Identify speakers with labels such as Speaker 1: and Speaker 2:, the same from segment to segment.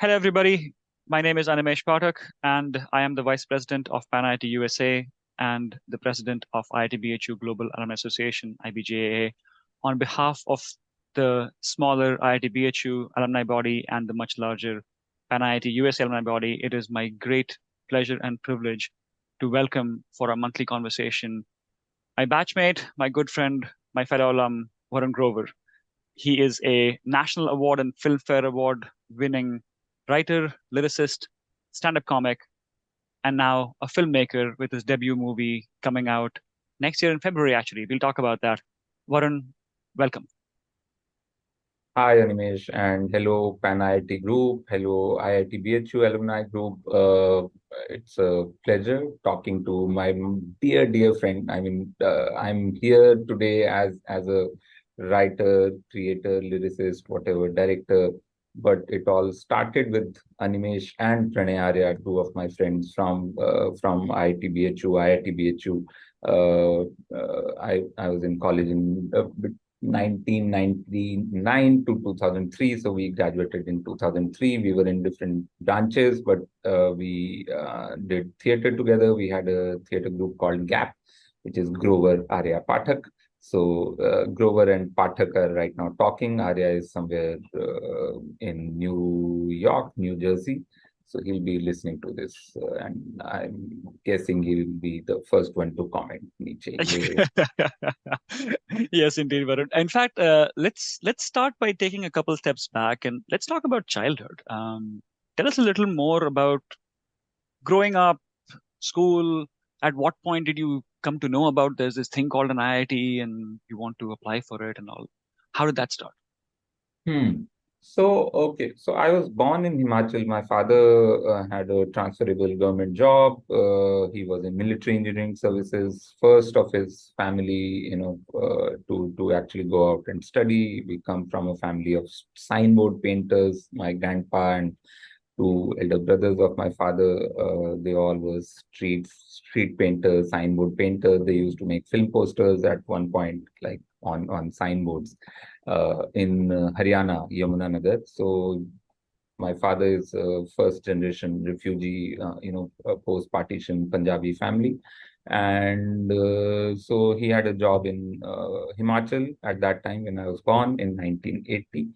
Speaker 1: Hello, everybody. My name is Animesh Pathak, and I am the Vice President of PanIIT USA and the President of IIT-BHU Global Alumni Association, IBJAA. On behalf of the smaller IIT-BHU alumni body and the much larger PanIIT USA alumni body, it is my great pleasure and privilege to welcome for a monthly conversation my batchmate, my good friend, my fellow alum, Varun Grover. He is a National Award and Filmfare Award winning writer, lyricist, stand-up comic, and now a filmmaker with his debut movie coming out next year in February, actually. We'll talk about that. Varun, welcome.
Speaker 2: Hi, Animesh, and hello, PanIIT Group. Hello, IIT-BHU Alumni Group. It's a pleasure talking to my dear friend. I'm here today as a writer, creator, lyricist, whatever, director. But it all started with Animesh and Pranay Arya, two of my friends from IIT-BHU, IIT-BHU. I was in college in 1999 to 2003. So we graduated in 2003. We were in different branches, but we did theater together. We had a theater group called GAP, which is Grover, Arya, Pathak. So Grover and Pathak are right now talking. Arya is somewhere in New York, New Jersey. So he'll be listening to this, and I'm guessing he'll be the first one to comment.
Speaker 1: Yes, indeed, Varun. In fact, let's start by taking a couple steps back and let's talk about childhood. Tell us a little more about growing up, school. At what point did you come to know about there's this thing called an IIT and you want to apply for it and all? How did that start?
Speaker 2: Hmm. So I was born in Himachal. My father had a transferable government job. He was in military engineering services, first of his family, to actually go out and study. We come from a family of signboard painters. My grandpa and two elder brothers of my father, they all were street painters, signboard painters. They used to make film posters at one point, like on signboards in Haryana, Yamunanagar. So my father is a first generation refugee, post-partition Punjabi family. And so he had a job in Himachal at that time when I was born in 1980.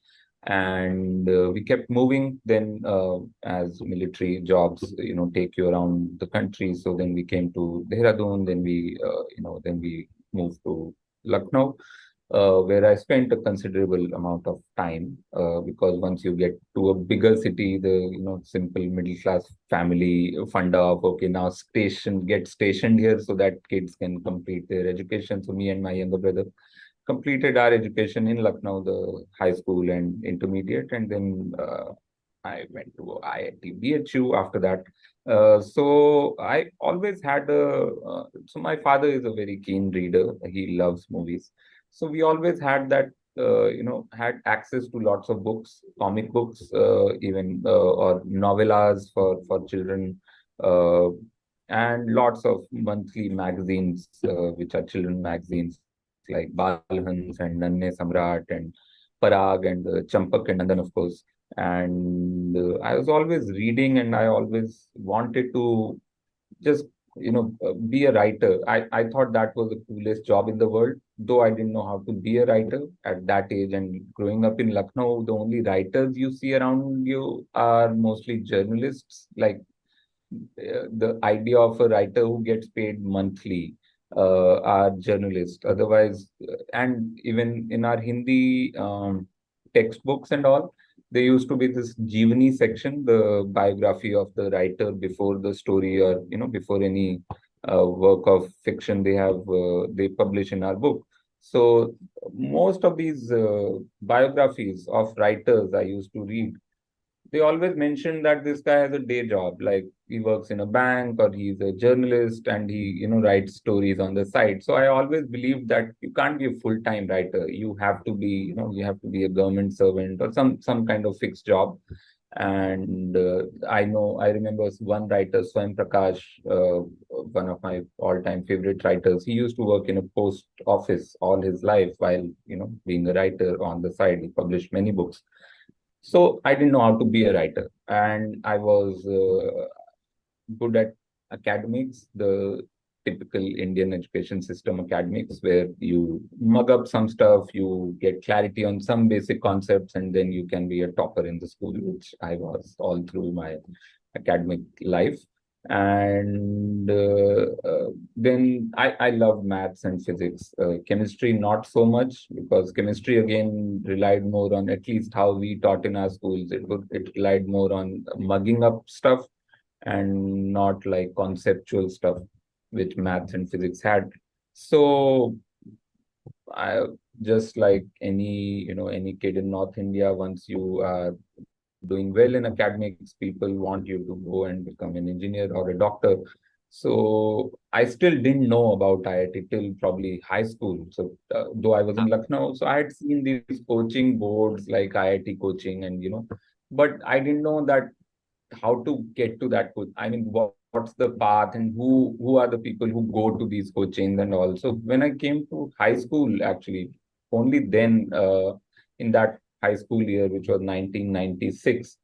Speaker 2: And we kept moving. Then, as military jobs, take you around the country. So then we came to Dehradun. Then we moved to Lucknow, where I spent a considerable amount of time. Because once you get to a bigger city, the simple middle class family funda of okay, now get stationed here so that kids can complete their education. So me and my younger brother completed our education in Lucknow, the high school and intermediate, and then I went to IIT-BHU after that. So I always had so my father is a very keen reader. He loves movies. So we always had that, had access to lots of books, comic books, even or novellas for children, and lots of monthly magazines, which are children magazines like Balhans and Nanne Samrat and Parag and Champak and Nandan, of course. And I was always reading, and I always wanted to just be a writer. I thought that was the coolest job in the world, though I didn't know how to be a writer at that age. And growing up in Lucknow, the only writers you see around you are mostly journalists. Like the idea of a writer who gets paid monthly are journalists. Otherwise, and even in our Hindi textbooks and all, there used to be this Jeevani section, the biography of the writer before the story, or before any work of fiction they publish in our book. So most of these biographies of writers I used to read, they always mention that this guy has a day job, like he works in a bank or he's a journalist and he writes stories on the side. So I always believed that you can't be a full-time writer. You have to be, you have to be a government servant or some kind of fixed job. And I remember one writer, Swam Prakash, one of my all-time favorite writers. He used to work in a post office all his life while being a writer on the side. He published many books. So I didn't know how to be a writer, and I was good at academics, the typical Indian education system academics, where you mug up some stuff, you get clarity on some basic concepts, and then you can be a topper in the school, which I was all through my academic life. And then I love maths and physics. Chemistry, not so much, because chemistry again relied more on, at least how we taught in our schools, it relied more on mugging up stuff and not like conceptual stuff, which maths and physics had. So I, just like any kid in North India, once you are doing well in academics, people want you to go and become an engineer or a doctor. So I still didn't know about IIT till probably high school. So though I was in Lucknow, so I had seen these coaching boards like IIT coaching, and but I didn't know that how to get to that coach. I mean, what's the path, and who are the people who go to these coachings and all. So when I came to high school, actually, only then, in that high school year, which was 1996,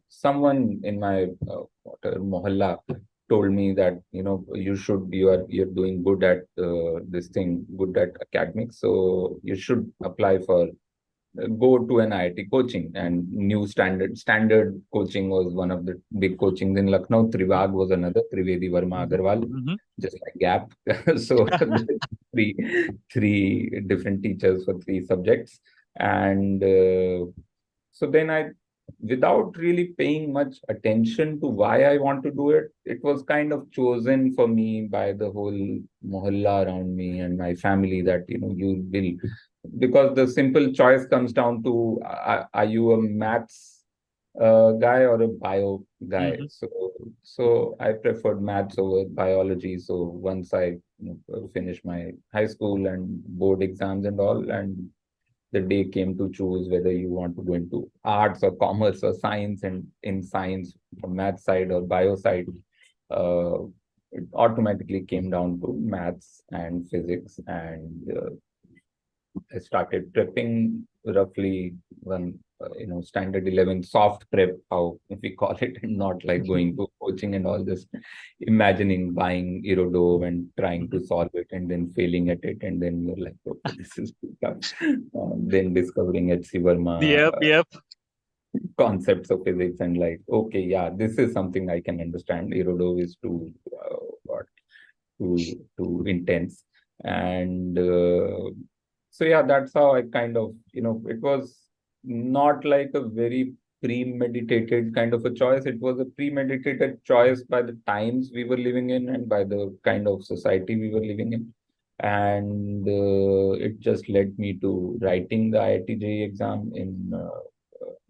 Speaker 2: someone in my mohalla told me that you're doing good at this thing, good at academics, so you should apply for go to an IIT coaching. And new standard coaching was one of the big coachings in Lucknow. Trivag was another, Trivedi Verma Agarwal,
Speaker 1: Mm-hmm.
Speaker 2: just like Gap. So three three different teachers for three subjects. And so then without really paying much attention to why I want to do it, it was kind of chosen for me by the whole mohalla around me and my family, that you will, because the simple choice comes down to, are you a maths guy or a bio guy?
Speaker 1: Mm-hmm.
Speaker 2: So I preferred maths over biology. So once I finished my high school and board exams and all, and the day came to choose whether you want to go into arts or commerce or science, and in science from math side or bio side, uh, it automatically came down to maths and physics. And I started prepping roughly when standard 11 soft prep, how if we call it, and not like going to coaching and all this, imagining buying Irodove and trying to solve it and then failing at it, and then you're like, okay, this is too tough. Then discovering H.C. Verma
Speaker 1: Yep, yep.
Speaker 2: concepts of physics, and like, okay, yeah, this is something I can understand. Irodove is what too intense. And so yeah, that's how I kind of, it was not like a very premeditated kind of a choice. It was a premeditated choice by the times we were living in and by the kind of society we were living in. And it just led me to writing the IIT-JEE exam in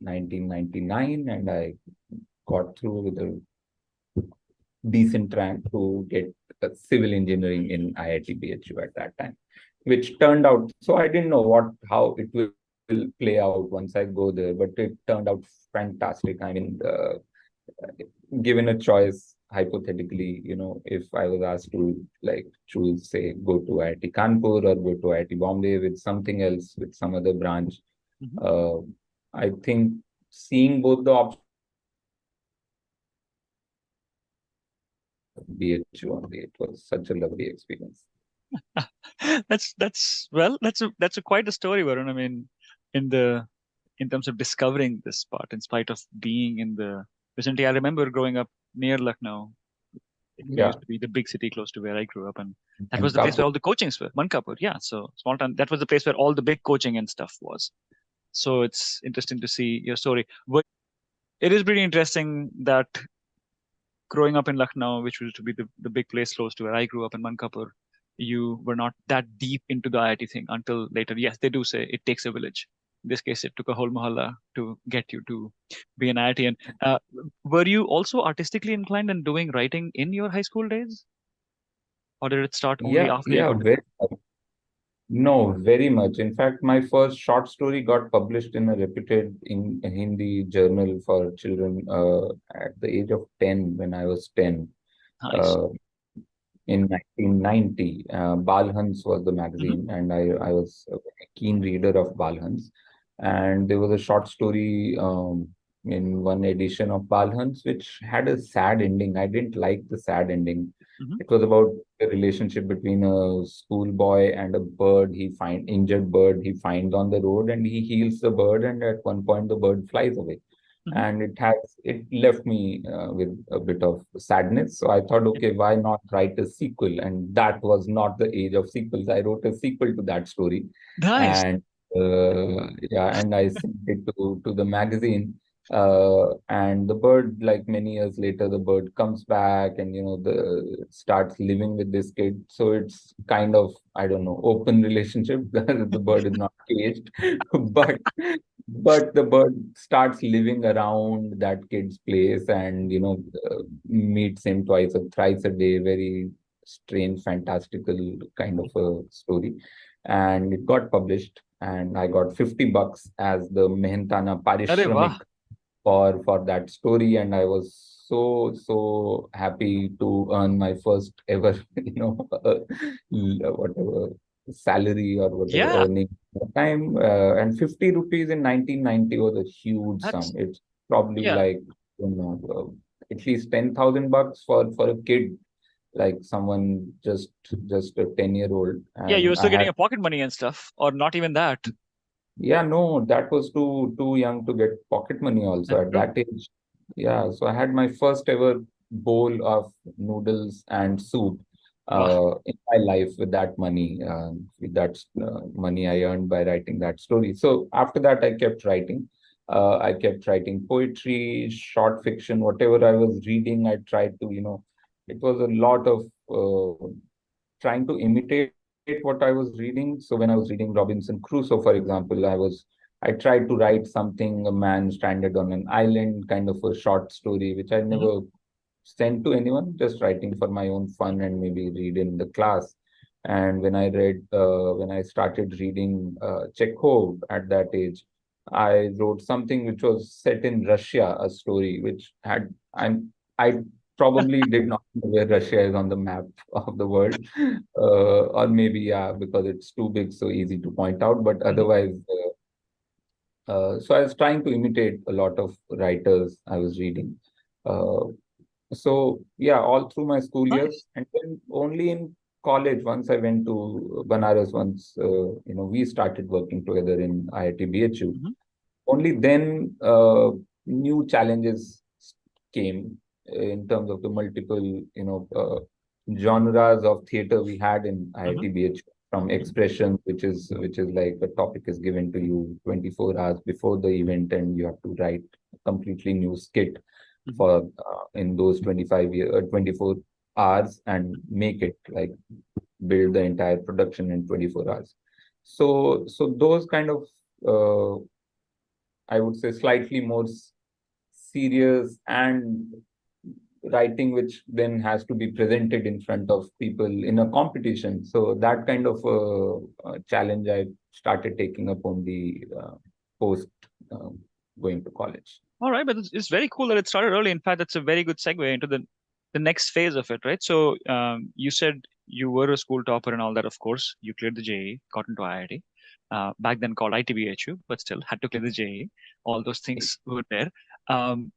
Speaker 2: 1999, and I got through with a decent rank to get civil engineering in IIT-BHU at that time, which turned out, so I didn't know how it will play out once I go there, but it turned out fantastic. I mean, given a choice, hypothetically, if I was asked to like choose, say, go to IIT Kanpur or go to IIT Bombay with something else, with some other branch,
Speaker 1: Mm-hmm.
Speaker 2: uh, I think seeing both the options, BHU only, it was such a lovely experience.
Speaker 1: That's quite a story, Varun. I mean, in the in terms of discovering this spot, in spite of being in the vicinity. I remember growing up near Lucknow. It
Speaker 2: Yeah,
Speaker 1: used to be the big city close to where I grew up, and that was
Speaker 2: and
Speaker 1: the place
Speaker 2: Kapur.
Speaker 1: where all the coachings were. Mankapur, yeah. So small town. That was the place where all the big coaching and stuff was. So it's interesting to see your story. It is pretty interesting that growing up in Lucknow, which was to be the big place close to where I grew up in Mankapur, you were not that deep into the IIT thing until later. Yes, they do say it takes a village. In this case, it took a whole mohalla to get you to be an IIT. And were you also artistically inclined and doing writing in your high school days, or did it start only
Speaker 2: Yeah,
Speaker 1: after you
Speaker 2: yeah,
Speaker 1: got?
Speaker 2: very no, very much. In fact, my first short story got published in a reputed in a Hindi journal for children at the age of 10, when I was 10,
Speaker 1: Nice.
Speaker 2: uh, in 1990. Balhans was the
Speaker 1: Mm-hmm.
Speaker 2: magazine, and I was a very keen reader of Balhans. And there was a short story in one edition of Balhans, which had a sad ending. I didn't like the sad ending.
Speaker 1: Hmm.
Speaker 2: It was about the relationship between a schoolboy and a bird. He find injured bird he finds on the road, and he heals the bird. And at one point, the bird flies away,
Speaker 1: Hmm.
Speaker 2: and it left me with a bit of sadness. So I thought, okay, why not write a sequel? And that was not the age of sequels. I wrote a sequel to that story,
Speaker 1: Nice.
Speaker 2: and yeah, and I sent it to the magazine. And the bird, like many years later, the bird comes back and the starts living with this kid. So it's kind of, I don't know, open relationship. The bird is not caged, but the bird starts living around that kid's place, and meets him twice or thrice a day. Very strange, fantastical kind of a story. And it got published, and I got $50 as the Mehtana
Speaker 1: Arre
Speaker 2: Parishramik
Speaker 1: wow.
Speaker 2: for that story. And I was so happy to earn my first ever whatever salary or whatever
Speaker 1: Yeah,
Speaker 2: earning at the time. And 50 rupees in 1990 was a huge sum.
Speaker 1: that's
Speaker 2: It's probably
Speaker 1: yeah.
Speaker 2: like, at least $10,000 for a kid, like someone just a 10-year-old.
Speaker 1: Yeah, you were
Speaker 2: And
Speaker 1: still
Speaker 2: I
Speaker 1: getting
Speaker 2: had,
Speaker 1: a pocket money and stuff, or not even that.
Speaker 2: yeah, no, that was too young to get pocket money also
Speaker 1: That's
Speaker 2: at
Speaker 1: true.
Speaker 2: that age. Yeah, so I had my first ever bowl of noodles and soup
Speaker 1: Wow.
Speaker 2: in my life with that money, with that money I earned by writing that story. So after that, I kept writing. I kept writing poetry, short fiction, whatever I was reading. I tried to, it was a lot of trying to imitate what I was reading. So when I was reading Robinson Crusoe, for example, I tried to write something, a man stranded on an island, kind of a short story, which I
Speaker 1: Hmm.
Speaker 2: never sent to anyone, just writing for my own fun and maybe read in the class. And when I started reading Chekhov at that age, I wrote something which was set in Russia, a story which I probably did not know where Russia is on the map of the world, or maybe yeah, because it's too big, so easy to point out. But
Speaker 1: Hmm.
Speaker 2: otherwise, so I was trying to imitate a lot of writers I was reading. Uh, so yeah, all through my school
Speaker 1: Nice.
Speaker 2: years, and then only in college, once I went to Banaras, once we started working together in IIT-BHU.
Speaker 1: Hmm.
Speaker 2: Only then new challenges came in terms of the multiple genres of theater we had in
Speaker 1: Hmm.
Speaker 2: IIT-BHU, from expression, which is like a topic is given to you 24 hours before the event, and you have to write a completely new skit
Speaker 1: Hmm.
Speaker 2: for in those 24 hours, and make it like build the entire production in 24 hours. So those kind of I would say slightly more serious and writing, which then has to be presented in front of people in a competition. So that kind of challenge I started taking up on the post uh, going to college.
Speaker 1: All right, but it's very cool that it started early. In fact, that's a very good segue into the next phase of it, right? So, you said you were a school topper and all that. Of course, you cleared the JEE, got into IIT, back then called ITBHU, but still had to clear the JEE. All those things were there. Um,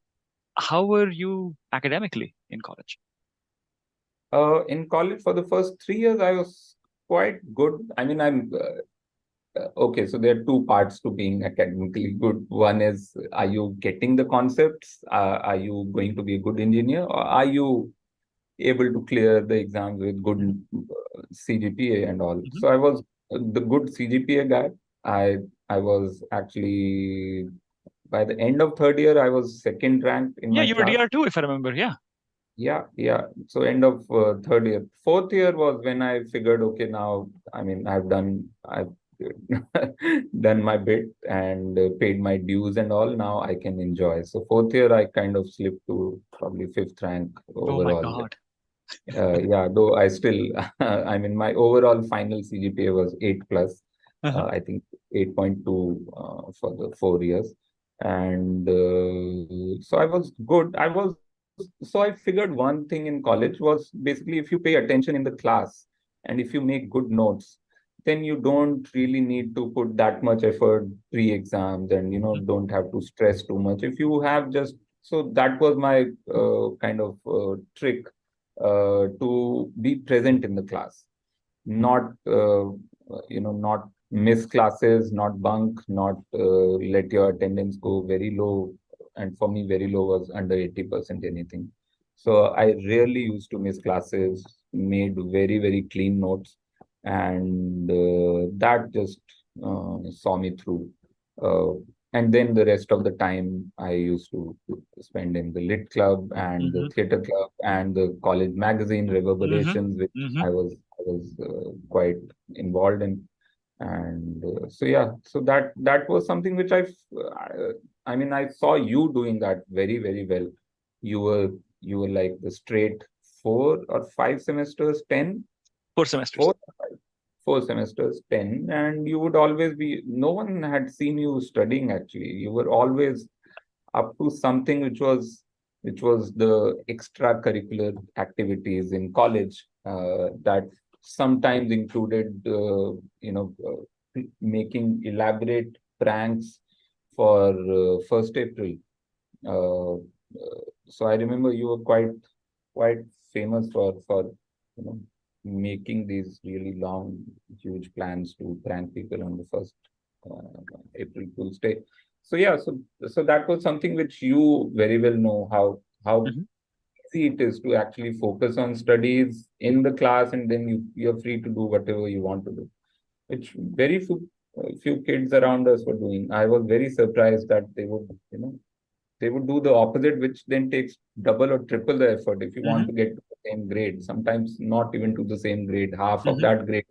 Speaker 1: how were you academically in college?
Speaker 2: In college, for the first 3 years, I was quite good. I mean, okay, so there are two parts to being academically good. One is, are you getting the concepts? Are you going to be a good engineer? Or are you able to clear the exams with good
Speaker 1: Hmm.
Speaker 2: CGPA and all?
Speaker 1: Hmm.
Speaker 2: So I was the good CGPA guy. I was actually, by the end of third year, I was second ranked in
Speaker 1: Yeah,
Speaker 2: my
Speaker 1: you were
Speaker 2: class.
Speaker 1: DR2, if I remember. Yeah.
Speaker 2: Yeah, yeah. So end of third year. Fourth year was when I figured, okay, now, I mean, I've done my bit and paid my dues and all. Now I can enjoy. So fourth year, I kind of slipped to probably fifth rank
Speaker 1: Oh my
Speaker 2: overall.
Speaker 1: God.
Speaker 2: Yeah, though I still, I mean, my overall final CGPA was 8 plus.
Speaker 1: Uh-huh.
Speaker 2: I think 8.2 for the 4 years. And so I was good. So I figured one thing in college was basically, if you pay attention in the class and if you make good notes, then you don't really need to put that much effort pre-exams, and don't have to stress too much. If you have just so that was my kind of trick, to be present in the class, not not miss classes, not bunk, not let your attendance go very low. And for me, very low was under 80% anything. So I rarely used to miss classes, made very, very clean notes, and that just saw me through. Uh, and then the rest of the time I used to spend in the lit club and the
Speaker 1: Mm-hmm.
Speaker 2: theater club and the college magazine
Speaker 1: Mm-hmm.
Speaker 2: Reverberations, which
Speaker 1: Mm-hmm.
Speaker 2: I was quite involved in. And so yeah, so that was something which I mean, I saw you doing that very, very well. You were like the straight 4 or 5 semesters, 10,
Speaker 1: 4 semesters.
Speaker 2: 4 semesters, 10, and you would always be, no one had seen you studying actually. You were always up to something which was the extracurricular activities in college, that sometimes included making elaborate pranks for 1st April. Uh, so I remember you were quite famous for you know making these really long, huge plans to prank people on the 1st April Fool's Day. So yeah, so that was something which you very well know, how
Speaker 1: Mm-hmm.
Speaker 2: easy it is to actually focus on studies in the class, and then you're free to do whatever you want to do, which very few kids around us were doing. I was very surprised that they would do the opposite, which then takes double or triple the effort if you want
Speaker 1: Mm-hmm.
Speaker 2: to get to the same grade. Sometimes not even to the same grade. Half of
Speaker 1: Mm-hmm.
Speaker 2: that grade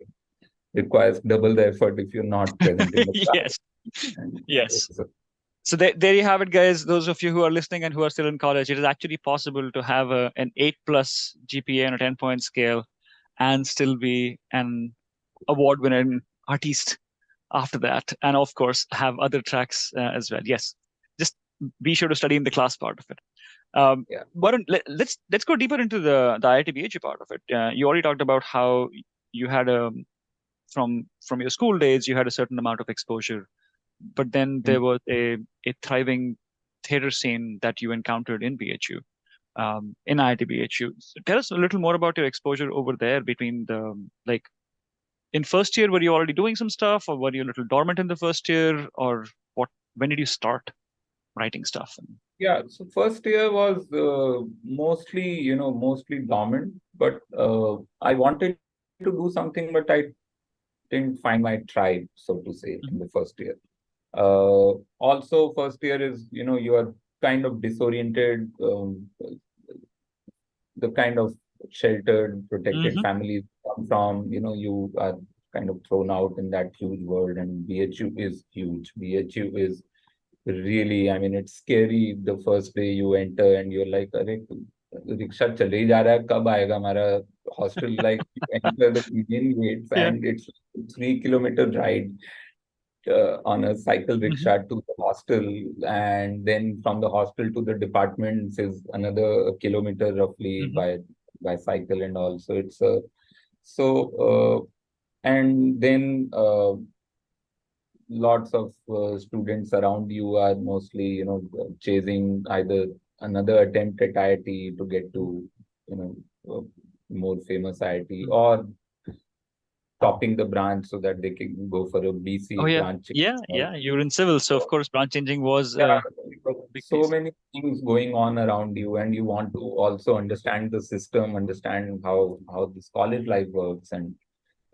Speaker 2: requires double the effort if you're not present in the class.
Speaker 1: Yes.
Speaker 2: And
Speaker 1: Yes.
Speaker 2: so,
Speaker 1: So there you have it, guys. Those of you who are listening and who are still in college, it is actually possible to have an 8 plus GPA on a 10-point scale and still be an award-winning artist after that, and of course have other tracks as well. Yes, just be sure to study in the class part of it. Um,
Speaker 2: yeah.
Speaker 1: Varun, let's go deeper into the IIT-BHU part of it. You already talked about how you had from your school days you had a certain amount of exposure, but then
Speaker 2: Mm.
Speaker 1: there was a thriving theater scene that you encountered in BHU, in IIT-BHU. So tell us a little more about your exposure over there between the like in first year, were you already doing some stuff, or were you a little dormant in the first year, or what? When did you start writing stuff?
Speaker 2: Yeah, so first year was mostly dormant, but I wanted to do something, but I didn't find my tribe, so to say, in
Speaker 1: Mhm.
Speaker 2: the first year. Also, first year is, you are kind of disoriented, the kind of sheltered, protected
Speaker 1: Mhm.
Speaker 2: families come from, you are kind of thrown out in that huge world, and BHU is huge. BHU is really, I mean, it's scary the first day you enter and you're like, अरे rickshaw चले ही जा रहा है, कब आएगा हमारा hostel? Like, you enter the main gates
Speaker 1: Yeah.
Speaker 2: and it's 3 kilometer ride on a cycle
Speaker 1: Mhm.
Speaker 2: rickshaw to the hostel, and then from the hostel to the departments is another kilometer roughly
Speaker 1: Mhm.
Speaker 2: by cycle and all. So it's a so and then lots of students around you are mostly chasing either another attempt at IIT to get to you know more famous IIT,
Speaker 1: Mhm.
Speaker 2: or topping the branch so that they can go for a
Speaker 1: Oh
Speaker 2: BC
Speaker 1: yeah,
Speaker 2: branch.
Speaker 1: yeah, yeah. You were in civil, so of course branch changing was
Speaker 2: Yeah,
Speaker 1: a
Speaker 2: because
Speaker 1: big
Speaker 2: so
Speaker 1: piece.
Speaker 2: many things going on around you, and you want to also understand the system, understand how this college life works, and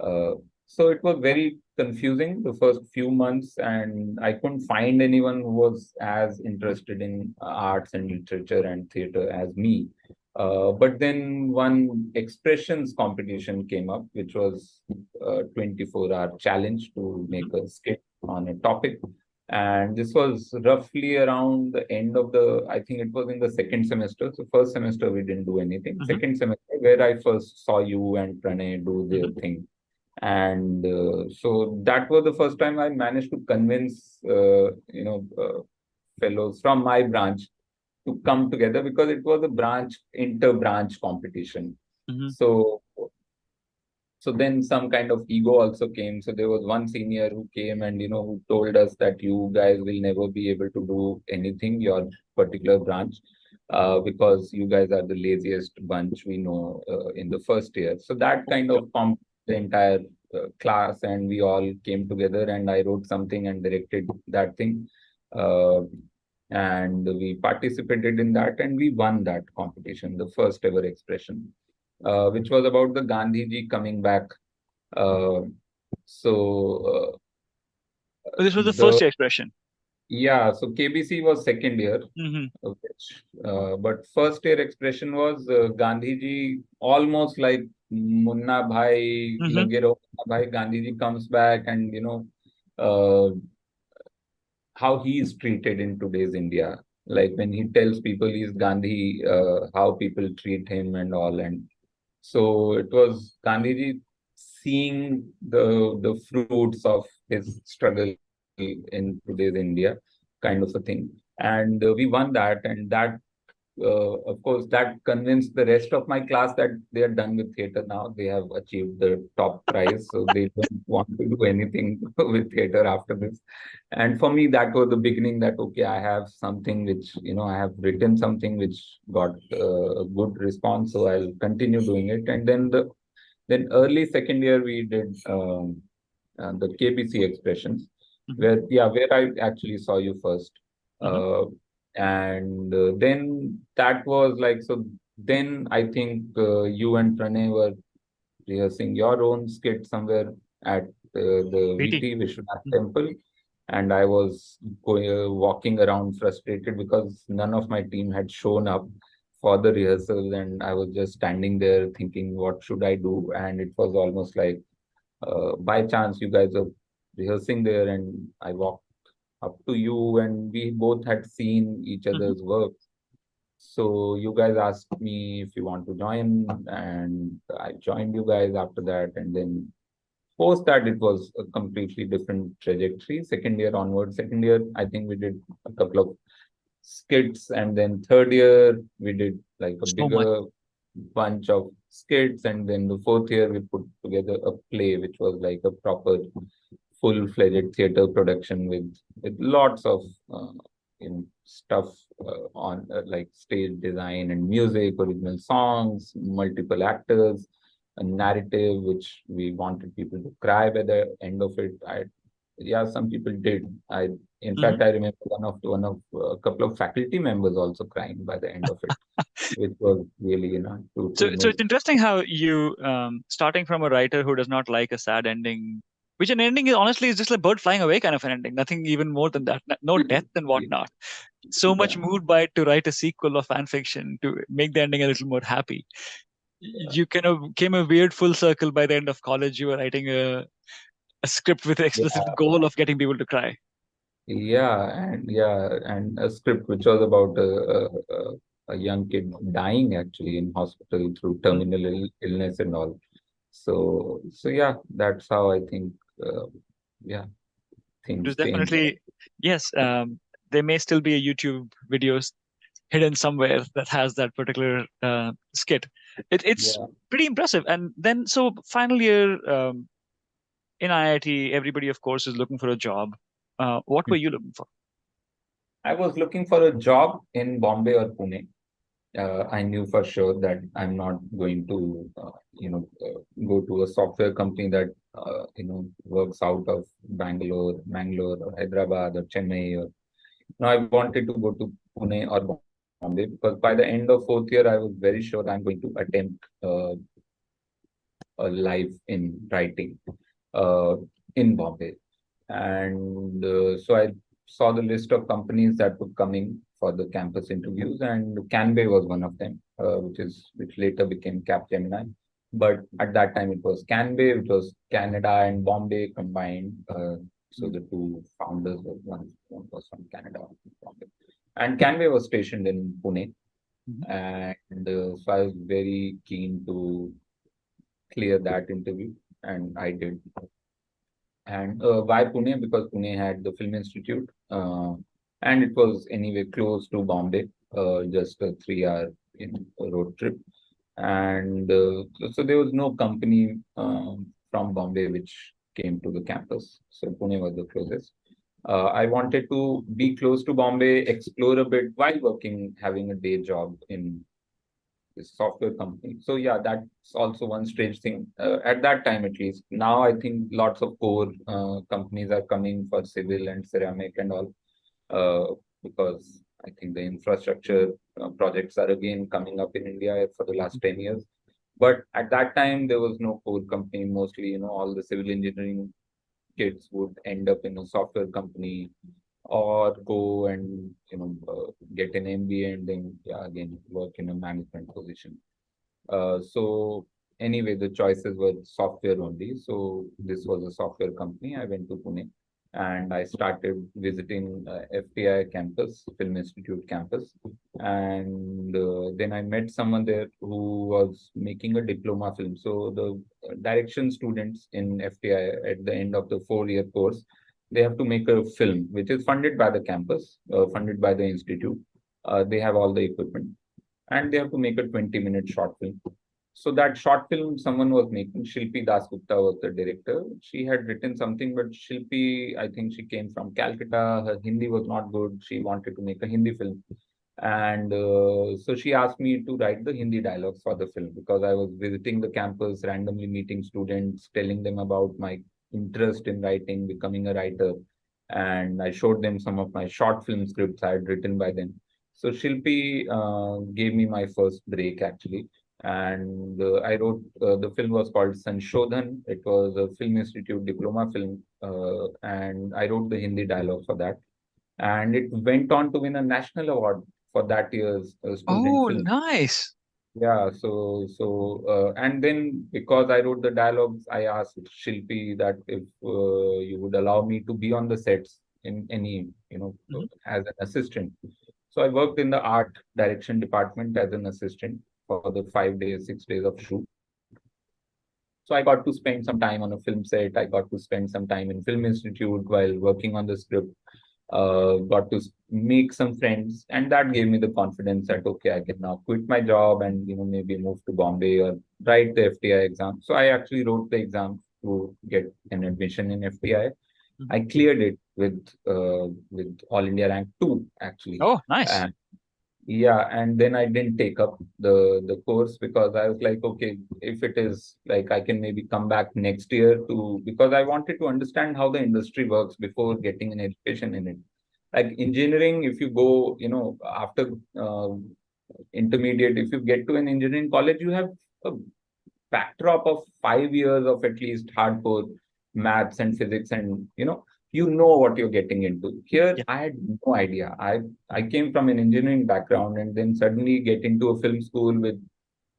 Speaker 2: uh, so it was very confusing the first few months, and I couldn't find anyone who was as interested in arts and literature and theater as me. But then one expressions competition came up, which was a 24-hour challenge to
Speaker 1: Mhm.
Speaker 2: make a skit on a topic. And this was roughly around the end of I think it was in the second semester. So first semester we didn't do anything.
Speaker 1: Mhm.
Speaker 2: Second semester, where I first saw you and Pranay do their
Speaker 1: Mhm.
Speaker 2: thing. And so that was the first time I managed to convince, fellows from my branch to come together, because it was a inter-branch competition.
Speaker 1: Mhm.
Speaker 2: So So then some kind of ego also came. So there was one senior who came and, who told us that you guys will never be able to do anything, your particular branch, because you guys are the laziest bunch we know in the first year. So that kind
Speaker 1: Yep.
Speaker 2: of pumped the entire class, and we all came together, and I wrote something and directed that thing. Uh, and we participated in that, and we won that competition, the first ever expression, which was about the Gandhiji coming back. Uh, so
Speaker 1: Oh, this was the
Speaker 2: the
Speaker 1: first year expression.
Speaker 2: Yeah, so KBC was second year,
Speaker 1: Hmm.
Speaker 2: but first year expression was Gandhiji, almost like Munna Bhai,
Speaker 1: Hmm.
Speaker 2: Lage Raho Munna Bhai. Gandhiji comes back, and uh, how he is treated in today's India. Like when he tells people he's Gandhi, how people treat him and all. And so it was Gandhiji seeing the fruits of his struggle in today's India, kind of a thing. And we won that, and that of course, that convinced the rest of my class that they are done with theater now. They have achieved the top prize, so they don't want to do anything with theater after this. And for me, that was the beginning that, okay, I have something which, I have written something which got a good response, so I'll continue doing it. And then early second year, we did the KBC expressions,
Speaker 1: Hmm.
Speaker 2: where I actually saw you first.
Speaker 1: Hmm.
Speaker 2: Uh, and then that was like, so then I think you and Pranay were rehearsing your own skit somewhere at the
Speaker 1: BT.
Speaker 2: VT Vishwanath Temple. And I was walking around frustrated because none of my team had shown up for the rehearsals, and I was just standing there thinking, what should I do? And it was almost like by chance you guys are rehearsing there, and I walked up to you, and we both had seen each
Speaker 1: Hmm.
Speaker 2: other's work. So you guys asked me if you want to join, and I joined you guys after that. And then post that, it was a completely different trajectory. Second year onward, second year, I think we did a couple of skits, and then third year we did like a
Speaker 1: So much.
Speaker 2: bigger bunch of skits, and then the fourth year we put together a play which was like a proper full-fledged theater production with lots of stuff on like stage design and music, original songs, multiple actors, a narrative which we wanted people to cry by the end of it. Yeah, some people did. In
Speaker 1: Hmm.
Speaker 2: fact, I remember one of a couple of faculty members also crying by the end of it, which was really, to
Speaker 1: So
Speaker 2: make.
Speaker 1: it's interesting how you, starting from a writer who does not like a sad ending, which an ending is honestly is just like bird flying away kind of an ending, nothing even more than that, no death and whatnot. So much
Speaker 2: Yeah,
Speaker 1: moved by it to write a sequel of fan fiction to make the ending a little more happy.
Speaker 2: yeah,
Speaker 1: You kind of came a weird full circle by the end of college. You were writing a script with the explicit
Speaker 2: yeah.
Speaker 1: goal of getting people to cry.
Speaker 2: And a script which was about a young kid dying actually in hospital through
Speaker 1: Mm.
Speaker 2: terminal illness and all. So yeah, that's how I think, uh, yeah,
Speaker 1: It was
Speaker 2: things change.
Speaker 1: definitely, yes. There may still be a YouTube videos hidden somewhere that has that particular skit. It's
Speaker 2: Yeah.
Speaker 1: pretty impressive. And then, so final year in IIT, everybody, of course, is looking for a job. What were you looking for?
Speaker 2: I was looking for a job in Bombay or Pune. I knew for sure that I'm not going to, go to a software company that, works out of Bangalore, or Hyderabad or Chennai. No, I wanted to go to Pune or Bombay because by the end of fourth year, I was very sure I'm going to attempt a life in writing uh, in Bombay. And so I saw the list of companies that were coming for the campus interviews, and Canway was one of them, which later became Capgemini. But at that time, it was Canway, which was Canada and Bombay combined. So the two founders were one was from Canada, one from Bombay, and Canway was stationed in Pune.
Speaker 1: Mhm.
Speaker 2: And so I was very keen to clear that interview, and I did. And why Pune? Because Pune had the Film Institute, and it was anyway close to Bombay, just a 3 hour road trip. And so there was no company from Bombay which came to the campus. So Pune was the closest. I wanted to be close to Bombay, explore a bit while working, having a day job in this software company. So yeah, that's also one strange thing at that time, at least. Now I think lots of core companies are coming for civil and ceramic and all, because I think the infrastructure projects are again coming up in India for the last 10 years. But at that time, there was no core company. Mostly, all the civil engineering kids would end up in a software company or go and get an MBA and then yeah, again work in a management position. So anyway, the choices were software only. So this was a software company. I went to Pune and I started visiting FTI campus, Film Institute campus. And then I met someone there who was making a diploma film. So the direction students in FTI at the end of the 4-year course, they have to make a film, which is funded by the campus, funded by the institute. They have all the equipment and they have to make a 20-minute short film. So that short film someone was making, Shilpi Dasgupta was the director. She had written something, but Shilpi, I think she came from Calcutta. Her Hindi was not good. She wanted to make a Hindi film. And so she asked me to write the Hindi dialogues for the film because I was visiting the campus, randomly meeting students, telling them about my interest in writing, becoming a writer. And I showed them some of my short film scripts I had written by then. So Shilpi gave me my first break actually. And I wrote, the film was called Sanshodhan. It was a Film Institute diploma film. And I wrote the Hindi dialogue for that. And it went on to win a national award for that year's student
Speaker 1: Oh,
Speaker 2: film.
Speaker 1: nice.
Speaker 2: Yeah, and then because I wrote the dialogues, I asked Shilpi that if you would allow me to be on the sets in any,
Speaker 1: Hmm.
Speaker 2: as an assistant. So I worked in the art direction department as an assistant for the 5 days, 6 days of shoot. So I got to spend some time on a film set. I got to spend some time in Film Institute while working on the script. Got to make some friends, and that gave me the confidence that okay, I can now quit my job and maybe move to Bombay or write the FTI exam. So I actually wrote the exam to get an admission in FTI.
Speaker 1: Hmm.
Speaker 2: I cleared it with All India rank 2 actually.
Speaker 1: Oh, nice.
Speaker 2: And yeah, and then I didn't take up the course because I was like, okay, if it is like I can maybe come back next year to because I wanted to understand how the industry works before getting an education in it. Like engineering, if you go, after intermediate, if you get to an engineering college, you have a backdrop of 5 years of at least hardcore maths and physics, and you know what you're getting into. Here,
Speaker 1: Yeah.
Speaker 2: I had no idea. I came from an engineering background and then suddenly get into a film school with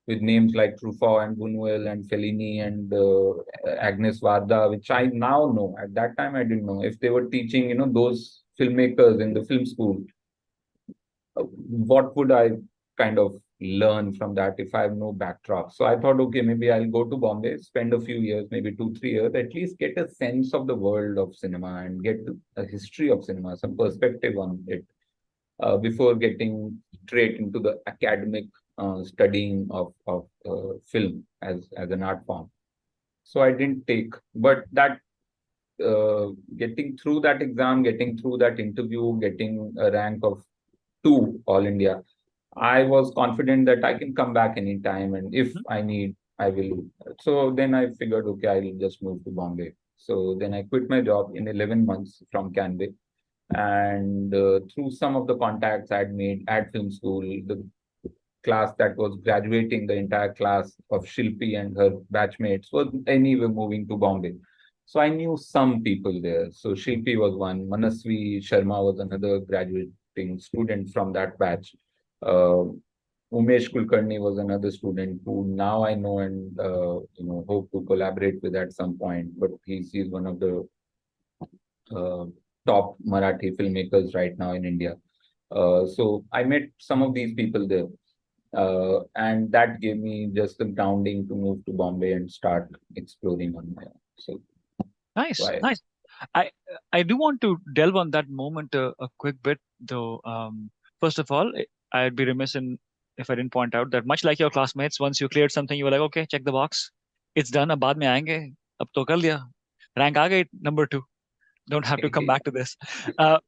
Speaker 2: names like Truffaut and Buñuel and Fellini and Agnes Varda, which I now know. At that time, I didn't know. If they were teaching, those filmmakers in the film school, what would I kind of learn from that if I have no backdrop? So I thought, okay, maybe I'll go to Bombay, spend a few years, maybe 2, 3 years, at least get a sense of the world of cinema and get a history of cinema, some perspective on it, before getting straight into the academic studying of film as an art form. So I didn't take, but that getting through that exam, getting through that interview, getting a rank of 2 All India, I was confident that I can come back anytime, and if
Speaker 1: Hmm.
Speaker 2: I need, I will. So then I figured, okay, I'll just move to Bombay. So then I quit my job in 11 months from Canby, and through some of the contacts I'd made at film school, the class that was graduating, the entire class of Shilpi and her batchmates was anyway moving to Bombay. So I knew some people there. So Shilpi was one, Manasvi Sharma was another graduating student from that batch. Uh, Umesh Kulkarni was another student who now I know and hope to collaborate with at some point. But he's one of the uh, top Marathi filmmakers right now in India. So I met some of these people there, and that gave me just the grounding to move to Bombay and start exploring on my own. So
Speaker 1: Nice,
Speaker 2: why?
Speaker 1: nice. I I do want to delve on that moment a quick bit, though. First of all, I'd be remiss in if I didn't point out that much like your classmates, once you cleared something, you were like, okay, check the box. It's done. अब बाद में आएंगे. अब तो कर लिया. Rank आ गई, number 2. Don't have to come back to this.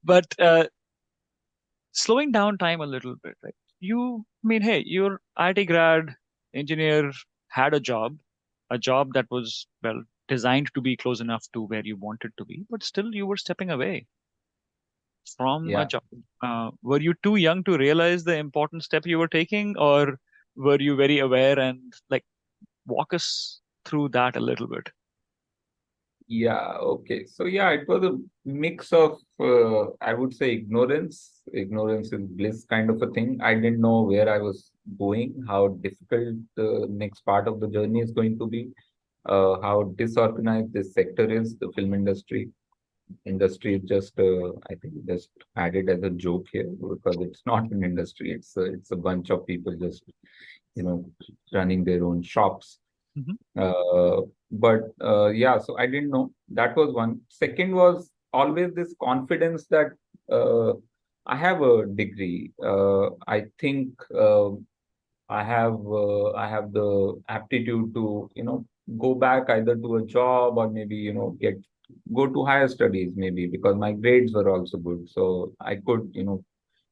Speaker 1: But slowing down time a little bit, right? I mean, hey, you're IT grad, engineer, had a job that was, well, designed to be close enough to where you wanted to be, but still you were stepping away from a
Speaker 2: Yeah.
Speaker 1: job. Were you too young to realize the important step you were taking, or were you very aware and like walk us through that a little bit?
Speaker 2: Yeah, okay. So yeah, it was a mix of I would say ignorance. Ignorance is bliss kind of a thing. I didn't know where I was going, how difficult the next part of the journey is going to be, how disorganized this sector is, the film industry. Industry is just I think just added as a joke here because it's not an industry. It's a bunch of people just you know running their own shops.
Speaker 1: Hmm.
Speaker 2: But yeah, so I didn't know. That was one. Second was always this confidence that uh, I have a degree. I think I have the aptitude to go back either to a job or maybe get go to higher studies maybe because my grades were also good. So I could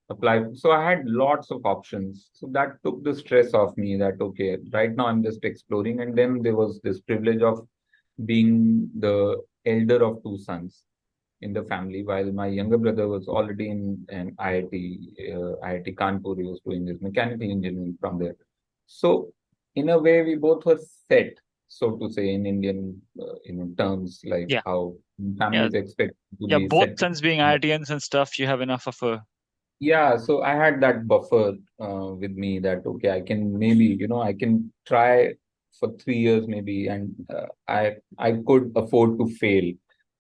Speaker 2: apply. So I had lots of options. So that took the stress off me that, okay, right now I'm just exploring. And then there was this privilege of being the elder of two sons in the family, while my younger brother was already in an IIT Kanpur. He was doing his mechanical engineering from there. So in a way, we both were set, so to say, in Indian terms, like
Speaker 1: Yeah,
Speaker 2: how
Speaker 1: yeah,
Speaker 2: families expect to
Speaker 1: yeah.
Speaker 2: be
Speaker 1: Both
Speaker 2: set.
Speaker 1: sons being IITians and stuff, you have enough of a.
Speaker 2: Yeah, so I had that buffer with me that okay, I can maybe I can try for 3 years maybe, and I could afford to fail.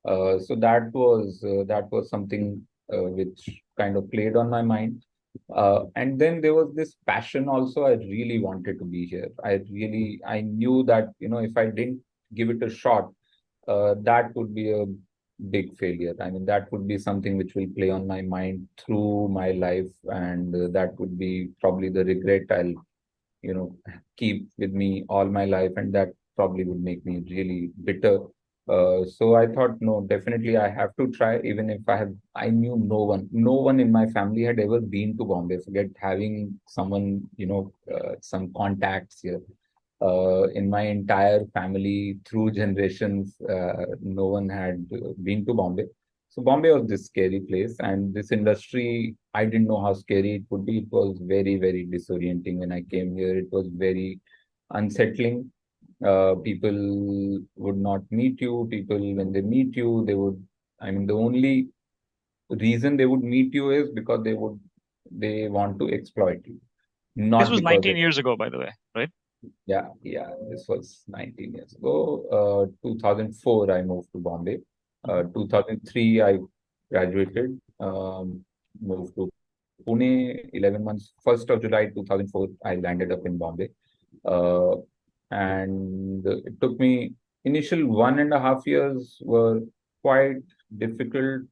Speaker 2: So that was something which kind of played on my mind. And then there was this passion also. I really wanted to be here. I knew that if I didn't give it a shot, that would be a big failure. I mean, that would be something which will play on my mind through my life, and that would be probably the regret I'll, keep with me all my life, and that probably would make me really bitter. So I thought, no, definitely I have to try, even if I knew no one in my family had ever been to Bombay. Forget having someone, some contacts here in my entire family through generations, no one had been to Bombay. So Bombay was this scary place, and this industry, I didn't know how scary it would be. It was very, very disorienting when I came here. It was very unsettling. People would not meet you. People, when they meet you, I mean, the only reason they would meet you is because they want to exploit you,
Speaker 1: This
Speaker 2: not
Speaker 1: was
Speaker 2: because
Speaker 1: 19 years ago, by the way, right?
Speaker 2: yeah. This was 19 years ago. 2004, I moved to Bombay.
Speaker 1: Mhm.
Speaker 2: 2003, I graduated, moved to Pune, 11 months. 1st of July 2004, I landed up in Bombay. Uh, and it took me, initial 1.5 years were quite difficult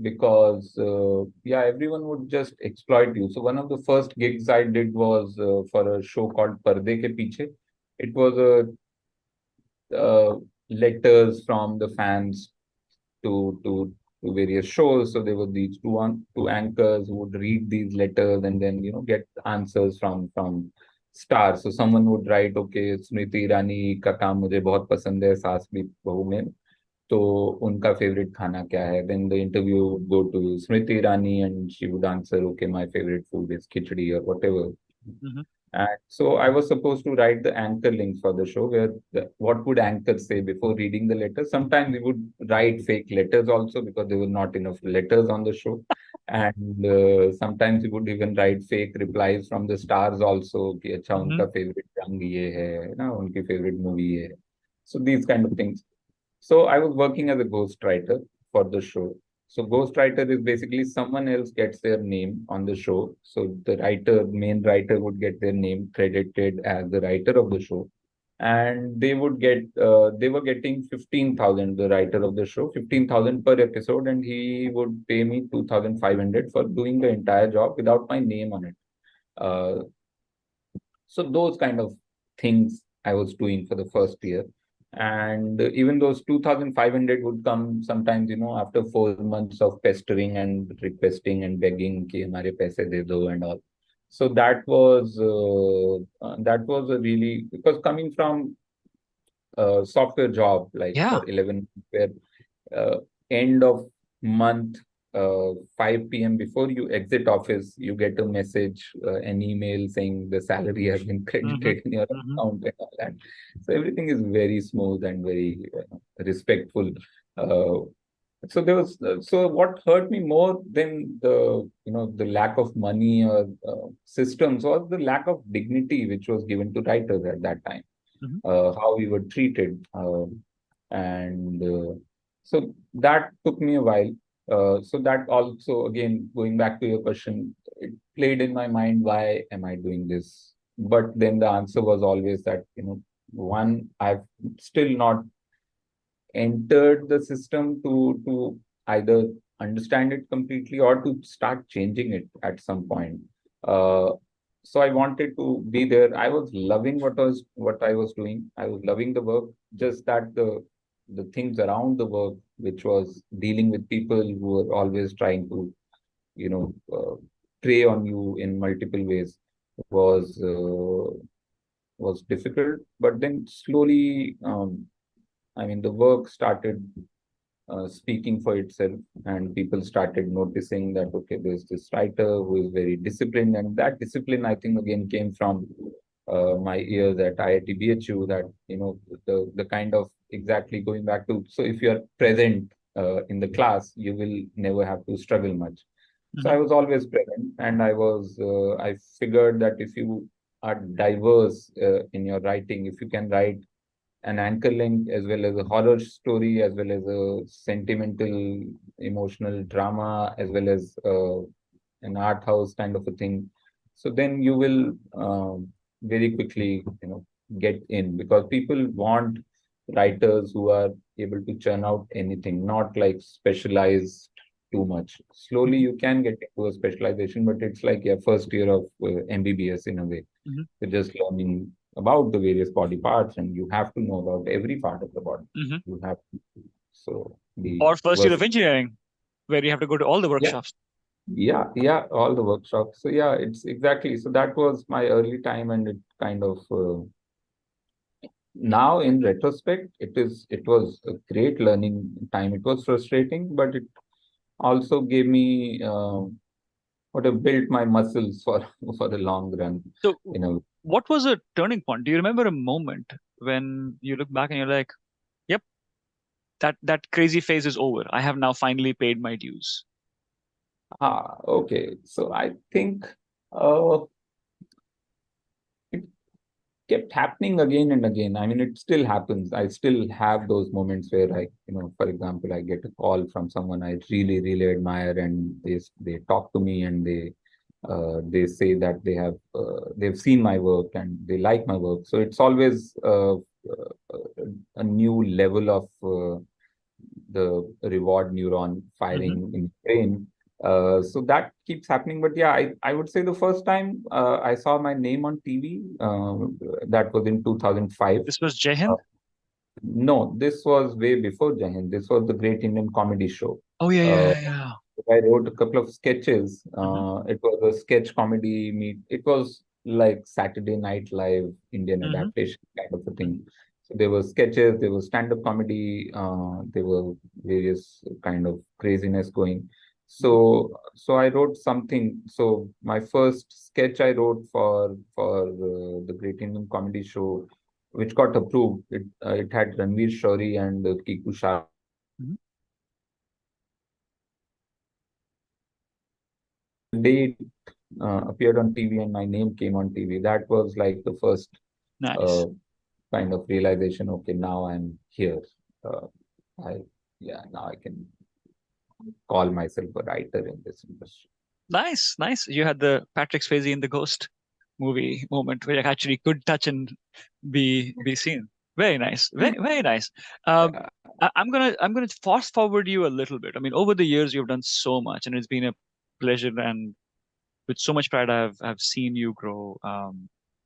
Speaker 2: because yeah, everyone would just exploit you. So one of the first gigs I did was for a show called Parde Ke Piche. It was letters from the fans to various shows. So there were these two anchors who would read these letters and then get answers from stars. So someone would write, okay, Smriti Irani का काम मुझे बहुत पसंद है सास भी बहू में, तो उनका favorite खाना क्या है? Then the interview would go to Smriti Irani and she would answer, okay, my favorite food is khichdi or whatever.
Speaker 1: Mhm.
Speaker 2: And so I was supposed to write the anchor links for the show where what would anchor say before reading the letter. Sometimes we would write fake letters also because there were not enough letters on the show. And sometimes we would even write fake replies from the stars also. कि अच्छा
Speaker 1: Mhm.
Speaker 2: उनका favorite रंग ये है ना उनकी favorite movie है. So these kind of things. So I was working as a ghostwriter for the show. So ghostwriter is basically someone else gets their name on the show. So the main writer would get their name credited as the writer of the show. And they were getting 15,000, the writer of the show, 15,000 per episode. And he would pay me 2,500 for doing the entire job without my name on it. Uh, So those kind of things I was doing for the first year. And even those 2,500 would come sometimes, after 4 months of pestering and requesting and begging, ki hamare paise de do and all. So that was a really, because coming from a software job, like
Speaker 1: Yeah.
Speaker 2: for 11, where uh, end of month, 5 p.m. before you exit office, you get a message, an email saying the salary has been
Speaker 1: Mm-hmm.
Speaker 2: credited in your
Speaker 1: Mm-hmm.
Speaker 2: account and all that. So everything is very smooth and very respectful. Uh, so what hurt me more than the lack of money or systems was the lack of dignity which was given to writers at that time,
Speaker 1: Mm-hmm.
Speaker 2: how we were treated. And so that took me a while. So that also, again, going back to your question, it played in my mind, why am I doing this? But then the answer was always that, one, I've still not entered the system to either understand it completely or to start changing it at some point. Uh, so I wanted to be there. I was loving what I was doing. I was loving the work. Just that the things around the work, which was dealing with people who were always trying to, you know, uh, prey on you in multiple ways, was uh, was difficult. But then slowly, I mean, the work started speaking for itself, and people started noticing that, okay, there's this writer who is very disciplined, and that discipline, I think, again came from my years at IIT-BHU. That, the kind of, exactly going back to, so if you are present in the class, you will never have to struggle much. So
Speaker 1: Mm-hmm.
Speaker 2: I was always present, and I figured that if you are diverse in your writing, if you can write an anchor length as well as a horror story, as well as a sentimental, emotional drama, as well as an art house kind of a thing. So then you will very quickly, get in, because people want writers who are able to churn out anything, not like specialized too much. Slowly
Speaker 1: Mm-hmm.
Speaker 2: you can get into a specialization, but it's like your first year of MBBS in a way.
Speaker 1: Mm-hmm.
Speaker 2: You're just learning about the various body parts, and you have to know about every part of the body.
Speaker 1: Mm-hmm.
Speaker 2: You have to, so be
Speaker 1: Or first year of
Speaker 2: versed.
Speaker 1: engineering, where you have to go to all the
Speaker 2: Yeah,
Speaker 1: workshops.
Speaker 2: yeah, all the workshops. So yeah, it's exactly. So that was my early time, and it kind of, now in retrospect, it was a great learning time. It was frustrating, but it also gave me what have built my muscles for for the long run.
Speaker 1: So,
Speaker 2: You know,
Speaker 1: what was a turning point? Do you remember a moment when you look back and you're like, "Yep, that crazy phase is over. I have now finally paid my dues."
Speaker 2: okay. So I think. Uh, it kept happening again and again. I mean, it still happens. I still have those moments where for example, I get a call from someone I really, really admire, and they talk to me, and they say that they've seen my work and they like my work. So it's always a new level of the reward neuron
Speaker 1: Mm-hmm.
Speaker 2: firing in the brain. So that keeps happening. But yeah, I would say the first time I saw my name on TV, that was in 2005.
Speaker 1: This was Jai
Speaker 2: Uh,
Speaker 1: Hind?
Speaker 2: no, this was way before Jahin. This was the Great Indian Comedy Show.
Speaker 1: Oh, yeah, yeah,
Speaker 2: Uh,
Speaker 1: yeah, yeah.
Speaker 2: I wrote a couple of sketches.
Speaker 1: Mm-hmm.
Speaker 2: It was a sketch comedy meet. It was like Saturday Night Live Indian
Speaker 1: Mm-hmm.
Speaker 2: adaptation kind of a
Speaker 1: Mm-hmm.
Speaker 2: thing. So there were sketches, there was stand-up comedy, there were various kind of craziness going.
Speaker 1: Mm-hmm.
Speaker 2: So I wrote something. So my first sketch I wrote for the Great Indian Comedy Show, which got approved. It had Ranveer Shori and Kiku Shah.
Speaker 1: Mm-hmm.
Speaker 2: The day appeared on TV and my name came on TV, that was like the first uh,
Speaker 1: Nice.
Speaker 2: kind of realization. Okay, now I'm here. Uh, I Yeah, now I can call myself a writer in this industry.
Speaker 1: Nice, nice. You had the Patrick Swayze in the Ghost movie moment where you actually could touch and be seen. Very nice. Very very nice. Um,
Speaker 2: Yeah.
Speaker 1: I'm gonna fast forward you a little bit. I mean, over the years you've done so much, and it's been a pleasure and with so much pride I've seen you grow.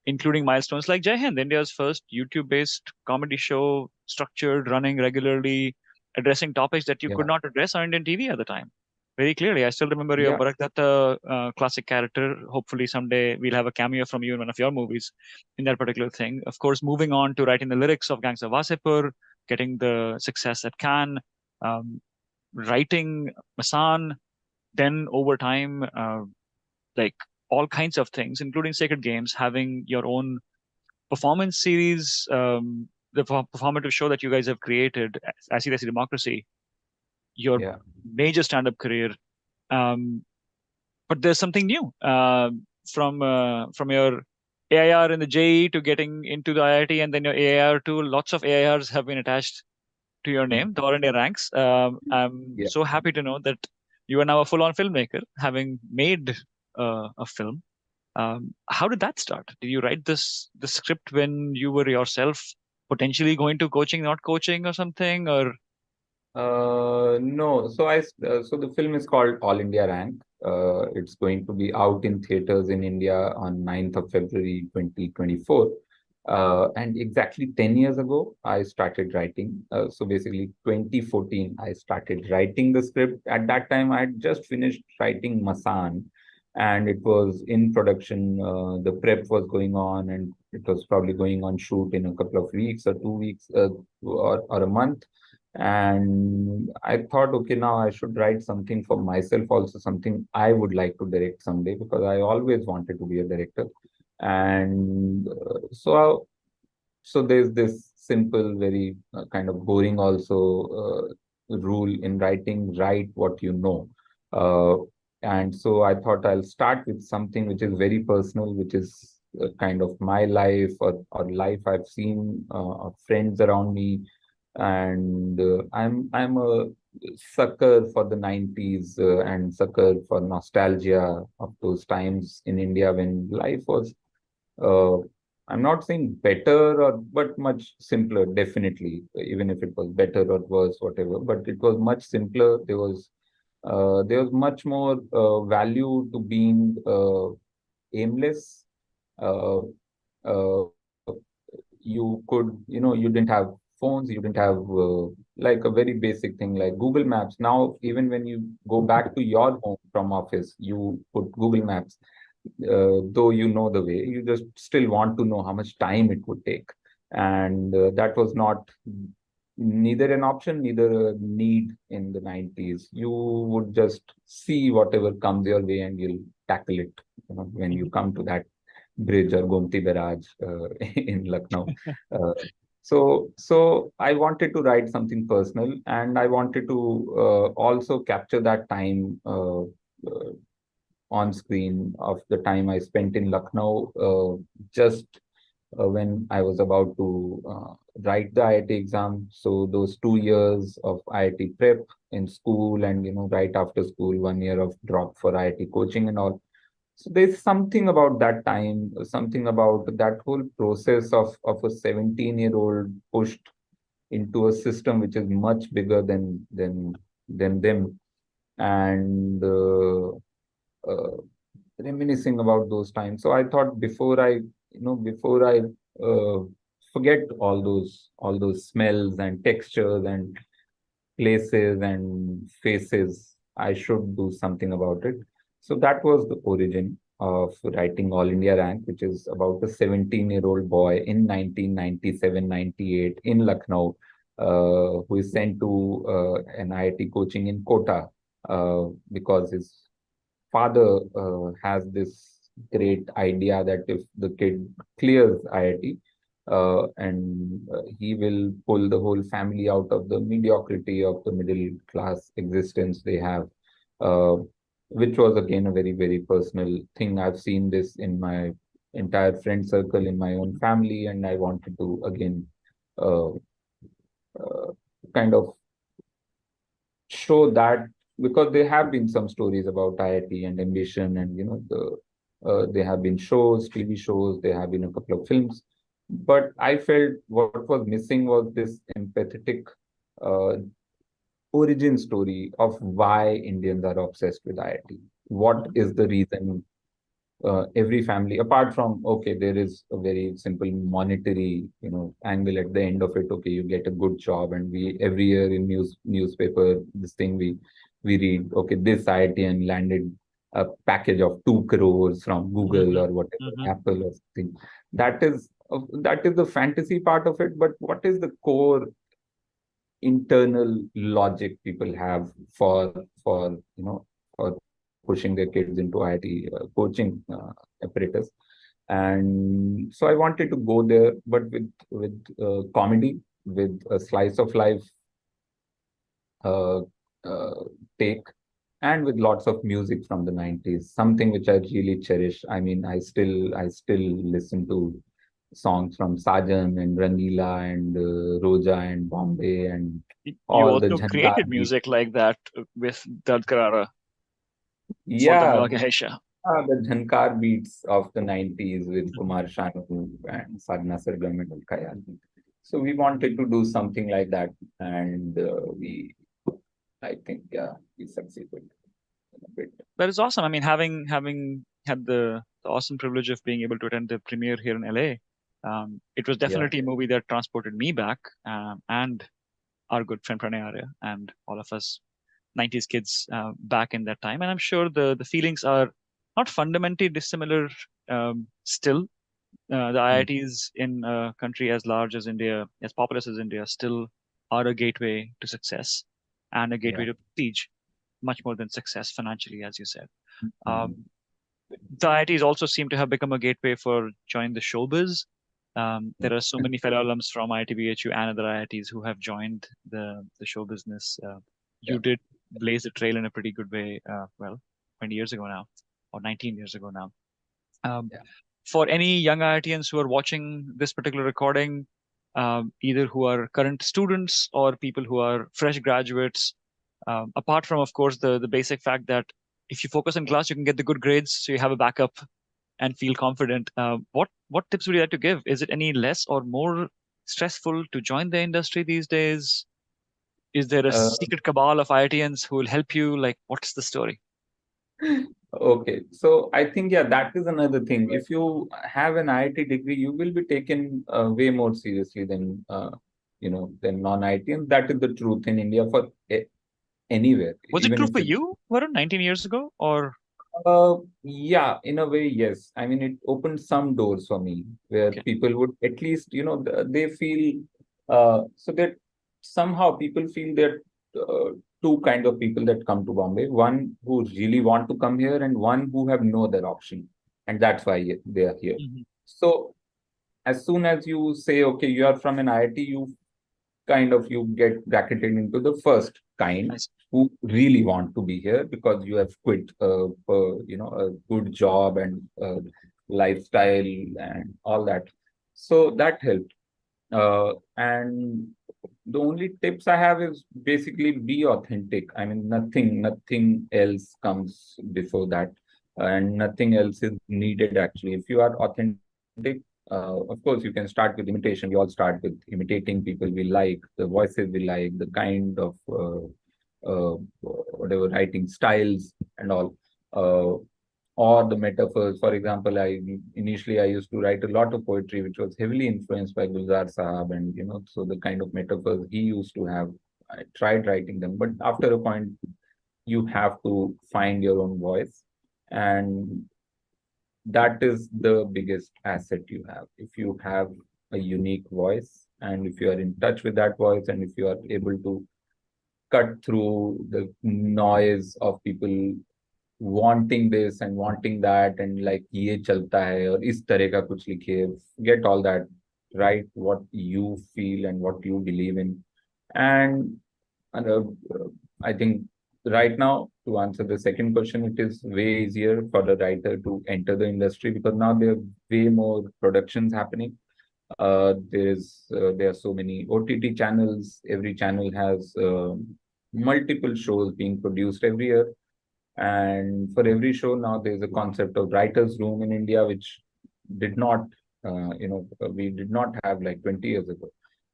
Speaker 1: including milestones like Jai Hind, India's first YouTube-based comedy show, structured, running regularly, addressing topics that you could
Speaker 2: Yeah.
Speaker 1: not address on Indian TV at the time. Very clearly, I still remember your
Speaker 2: Yeah.
Speaker 1: Bharat Datta classic character. Hopefully, someday we'll have a cameo from you in one of your movies in that particular thing. Of course, moving on to writing the lyrics of Gangs of Wasipur, getting the success at Cannes, um, writing Masan, then over time, like all kinds of things, including Sacred Games, having your own performance series, the performative show that you guys have created, Acid Acid Democracy, your
Speaker 2: Yeah.
Speaker 1: major stand-up career. Um, but there's something new from your AIR in the JE to getting into the IIT, and then your AIR too. Lots of AIRs have been attached to your name, the All India ranks. I'm
Speaker 2: Yeah.
Speaker 1: so happy to know that you are now a full-on filmmaker, having made a film. How did that start? Did you write the script when you were yourself potentially going to coaching, not coaching, or something? Or
Speaker 2: No. So the film is called All India Rank. It's going to be out in theaters in India on 9th of February 2024. And exactly 10 years ago, I started writing. So basically 2014, I started writing the script. At that time, I had just finished writing Masan, and it was in production. The prep was going on, and it was probably going on shoot in a couple of weeks or 2 weeks, or a month. And I thought, okay, now I should write something for myself, also something I would like to direct someday, because I always wanted to be a director. And so there's this simple, very kind of boring also rule in writing: write what you know. Uh, and so I thought I'll start with something which is very personal, which is kind of my life, or life I've seen, of friends around me. And I'm a sucker for the 90s, and sucker for nostalgia of those times in India when life was, uh, I'm not saying better, but much simpler, definitely, even if it was better or worse, whatever, but it was much simpler. There was much more value to being aimless. Uh, uh, you didn't have phones, you didn't have like a very basic thing like Google Maps. Now, even when you go back to your home from office, you put Google Maps. Though you know the way, you just still want to know how much time it would take. And that was not neither an option, neither a need in the 90s. You would just see whatever comes your way and you'll tackle it, when you come to that bridge or Gomti Barrage in Lucknow. Uh, so I wanted to write something personal, and I wanted to also capture that time on screen of the time I spent in Lucknow, just when I was about to write the IIT exam. So those 2 years of IIT prep in school, and right after school, 1 year of drop for IIT coaching and all. So there's something about that time, something about that whole process of a 17-year-old pushed into a system which is much bigger than them, and reminiscing about those times. So I thought, before I uh, forget all those smells and textures and places and faces, I should do something about it. So that was the origin of writing All India Rank, which is about a 17-year-old boy in 1997-98 in Lucknow, who is sent to an IIT coaching in Kota, because his father has this great idea that if the kid clears IIT, and he will pull the whole family out of the mediocrity of the middle class existence they have, uh, which was again a very, very personal thing. I've seen this in my entire friend circle, in my own family, and I wanted to again uh, uh, kind of show that, because there have been some stories about IIT and ambition, and there have been shows, TV shows, there have been a couple of films, but I felt what was missing was this empathetic uh, origin story of why Indians are obsessed with IIT. What is the reason every family, apart from, okay, there is a very simple monetary, angle at the end of it. Okay, you get a good job, and we every year in newspaper, this thing we read, okay, this IITian landed a package of 2 crores from Google
Speaker 1: Hmm.
Speaker 2: or whatever,
Speaker 1: Hmm.
Speaker 2: Apple or something. That is the fantasy part of it. But what is the core internal logic people have for pushing their kids into IIT coaching apparatus? And so I wanted to go there, but with comedy, with a slice of life uh, uh, take, and with lots of music from the 90s, something which I really cherish. I mean, I still listen to songs from Sajan and Rangila and Roja and Bombay and
Speaker 1: You
Speaker 2: all the
Speaker 1: also
Speaker 2: Jhankar
Speaker 1: created
Speaker 2: beats.
Speaker 1: music like that with Dard Karara for the
Speaker 2: Yeah,
Speaker 1: Malagasy.
Speaker 2: the Jhankar beats of the 90s with Kumar Sanu and Sadhna Sargam and Khayal. So we wanted to do something like that, and I think, yeah, we succeeded in a bit.
Speaker 1: That is awesome. I mean, having had the awesome privilege of being able to attend the premiere here in LA, it was
Speaker 2: Yeah.
Speaker 1: definitely a movie that transported me back, and our good friend Pranay Arya and all of us 90s kids back in that time. And I'm sure the feelings are not fundamentally dissimilar still. The
Speaker 2: Mm.
Speaker 1: IITs in a country as large as India, as populous as India, still are a gateway to success and a gateway
Speaker 2: Yeah.
Speaker 1: to prestige, much more than success financially, as you said.
Speaker 2: Mm.
Speaker 1: Um, the IITs also seem to have become a gateway for joining the showbiz.
Speaker 2: Yeah.
Speaker 1: There are so many fellow alums from IIT-BHU and other IITs who have joined the show business.
Speaker 2: Yeah.
Speaker 1: You did blaze the trail in a pretty good way, well, 20 years ago now, or 19 years ago now. Um,
Speaker 2: Yeah.
Speaker 1: for any young IITians who are watching this particular recording, either who are current students or people who are fresh graduates, apart from, of course, the basic fact that if you focus in class, you can get the good grades, so you have a backup and feel confident. What tips would you like to give? Is it any less or more stressful to join the industry these days? Is there a
Speaker 2: Uh,
Speaker 1: secret cabal of IITians who will help you? Like, what's the story?
Speaker 2: okay. So I think, yeah, that is another thing. If you have an IIT degree, you will be taken way more seriously than non-IIT. And that is the truth in India for anywhere,
Speaker 1: Was it
Speaker 2: even
Speaker 1: true
Speaker 2: if
Speaker 1: for
Speaker 2: it's
Speaker 1: you, Varun, 19 years ago? Or
Speaker 2: yeah, in a way, yes. I mean, it opened some doors for me where
Speaker 1: okay.
Speaker 2: people would at least, they feel, so that somehow people feel that two kind of people that come to Bombay, one who really want to come here and one who have no other option. And that's why they are here.
Speaker 1: Hmm.
Speaker 2: So as soon as you say, okay, you are from an IIT, you get bracketed into the first kind
Speaker 1: I see.
Speaker 2: who really want to be here because you have quit a good job and lifestyle and all that. So that helped. And the only tips I have is basically be authentic. I mean, nothing else comes before that, and nothing else is needed actually. If you are authentic, of course, you can start with imitation. We all start with imitating people we like, the voices we like, the kind of whatever writing styles and all. Or the metaphors. For example, I used to write a lot of poetry, which was heavily influenced by Gulzar Sahab, and so the kind of metaphors he used to have, I tried writing them. But after a point, you have to find your own voice, and that is the biggest asset you have. If you have a unique voice, and if you are in touch with that voice, and if you are able to cut through the noise of people wanting this and wanting that and like ये चलता है और इस तरह का कुछ लिखिए, get all that, write what you feel and what you believe in. And, and uh, uh, I think right now, to answer the second question, it is way easier for the writer to enter the industry because now there are way more productions happening. There are so many OTT channels. Every channel has multiple shows being produced every year, and for every show now there's a concept of writers' room in India, which did not, we did not have like 20 years ago.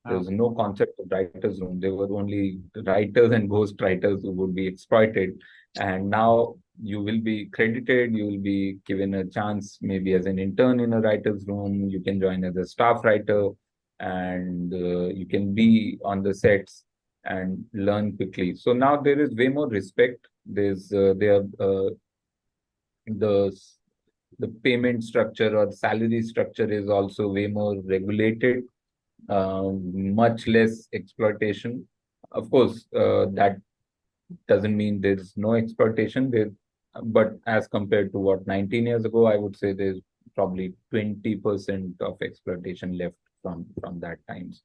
Speaker 2: There
Speaker 1: Wow.
Speaker 2: was no concept of writers' room. There were only writers and ghost writers who would be exploited. And now you will be credited, you will be given a chance maybe as an intern in a writer's room, you can join as a staff writer, and you can be on the sets and learn quickly. So now there is way more respect. The the payment structure or salary structure is also way more regulated, much less exploitation. Of course, that doesn't mean there's no exploitation there, but as compared to what 19 years ago, I would say there's probably 20% of exploitation left from that times.